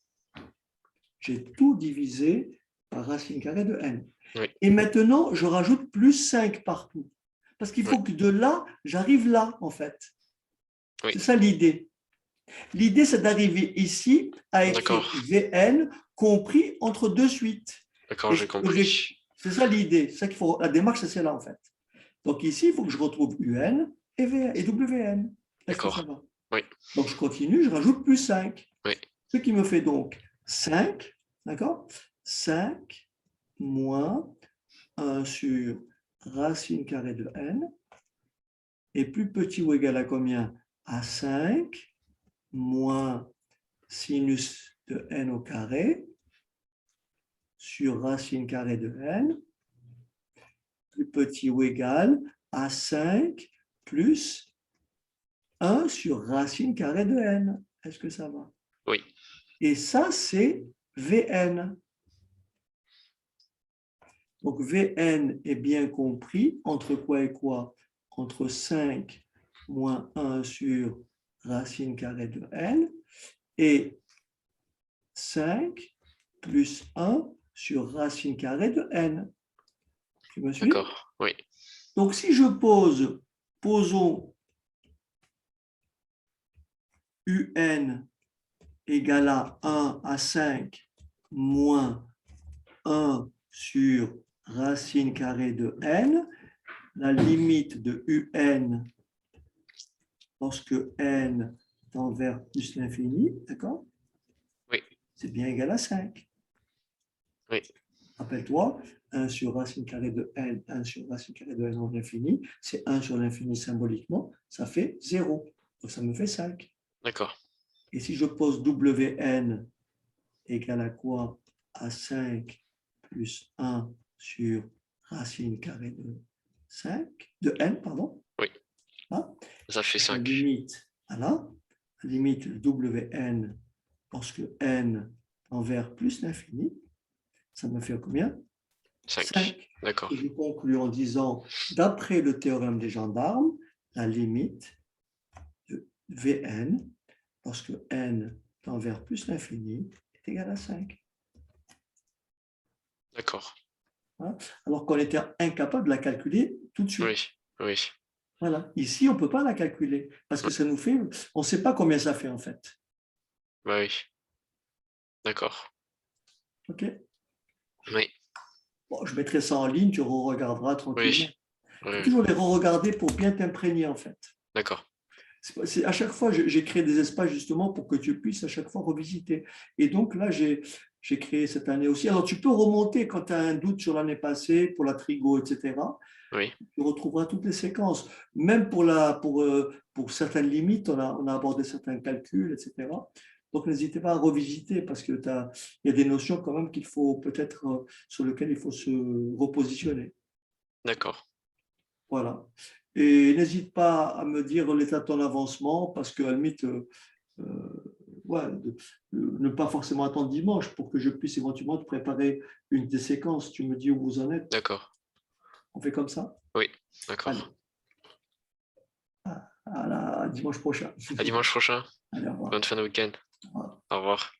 J'ai tout divisé par racine carrée de n. oui, Et maintenant, je rajoute plus 5 partout. Parce qu'il oui, faut que de là, j'arrive là, en fait. oui. C'est ça l'idée. L'idée, c'est d'arriver ici à écrire D'accord, Vn compris entre deux suites. d'accord, Et j'ai compris. c'est ça l'idée. C'est ça qu'il faut. La démarche, c'est là, en fait. Donc ici, il faut que je retrouve UN et, et WN. Est-ce que ça D'accord, va? oui, Donc je continue, je rajoute plus 5. oui, Ce qui me fait donc 5, d'accord? 5 moins 1 sur racine carrée de n est plus petit ou égal à combien? À 5 moins sinus de n au carré sur racine carrée de n, plus petit ou égal à 5 plus 1 sur racine carrée de n. Est-ce que ça va? oui, Et ça, c'est Vn. Donc, Vn est bien compris entre quoi et quoi? Entre 5 moins 1 sur racine carrée de n et 5 plus 1 sur racine carrée de n. Tu me suis? d'accord, oui, Donc, si je posons un égale à 1 à 5 moins 1 sur racine carrée de n, la limite de un lorsque n tend vers plus l'infini, d'accord? oui, C'est bien égal à 5. oui, Rappelle-toi, 1 sur racine carrée de n, 1 sur racine carrée de n en l'infini, c'est 1 sur l'infini symboliquement, ça fait 0. Donc ça me fait 5. d'accord, Et si je pose Wn égale à quoi? À 5 plus 1 sur racine carrée de 5, de n, pardon. oui, Hein? ça fait La 5. limite, voilà, la limite Wn lorsque n tend vers plus l'infini, ça me fait combien? 5. 5. D'accord, Et je conclue en disant, d'après le théorème des gendarmes, la limite de Vn, lorsque n tend vers plus l'infini, est égale à 5. d'accord, Hein? Alors qu'on était incapable de la calculer tout de oui, suite. oui, Voilà. Ici, on ne peut pas la calculer parce que ça nous fait, on ne sait pas combien ça fait en fait. bah oui, d'accord, OK? oui, Bon, je mettrai ça en ligne, tu regarderas oui, tranquillement. Il Oui, faut oui. toujours les re-regarder pour bien t'imprégner, en fait. D'accord. À chaque fois, j'ai créé des espaces justement pour que tu puisses à chaque fois revisiter. Et donc là, j'ai créé cette année aussi. Alors, tu peux remonter quand tu as un doute sur l'année passée, pour la trigo, etc. Oui, Tu retrouveras toutes les séquences. Même pour certaines limites, on a abordé certains calculs, etc. Donc, n'hésitez pas à revisiter parce qu'il y a des notions quand même qu'il faut peut-être sur lesquelles il faut se repositionner. d'accord. Voilà. Et n'hésite pas à me dire l'état de ton avancement parce qu'à la limite, ouais, ne pas forcément attendre dimanche pour que je puisse éventuellement te préparer une des séquences. Tu me dis où vous en êtes. D'accord. On fait comme ça? Oui, Allez, d'accord. à dimanche prochain. À dimanche prochain. Allez, au revoir. Bonne fin de week-end. Au revoir. Au revoir.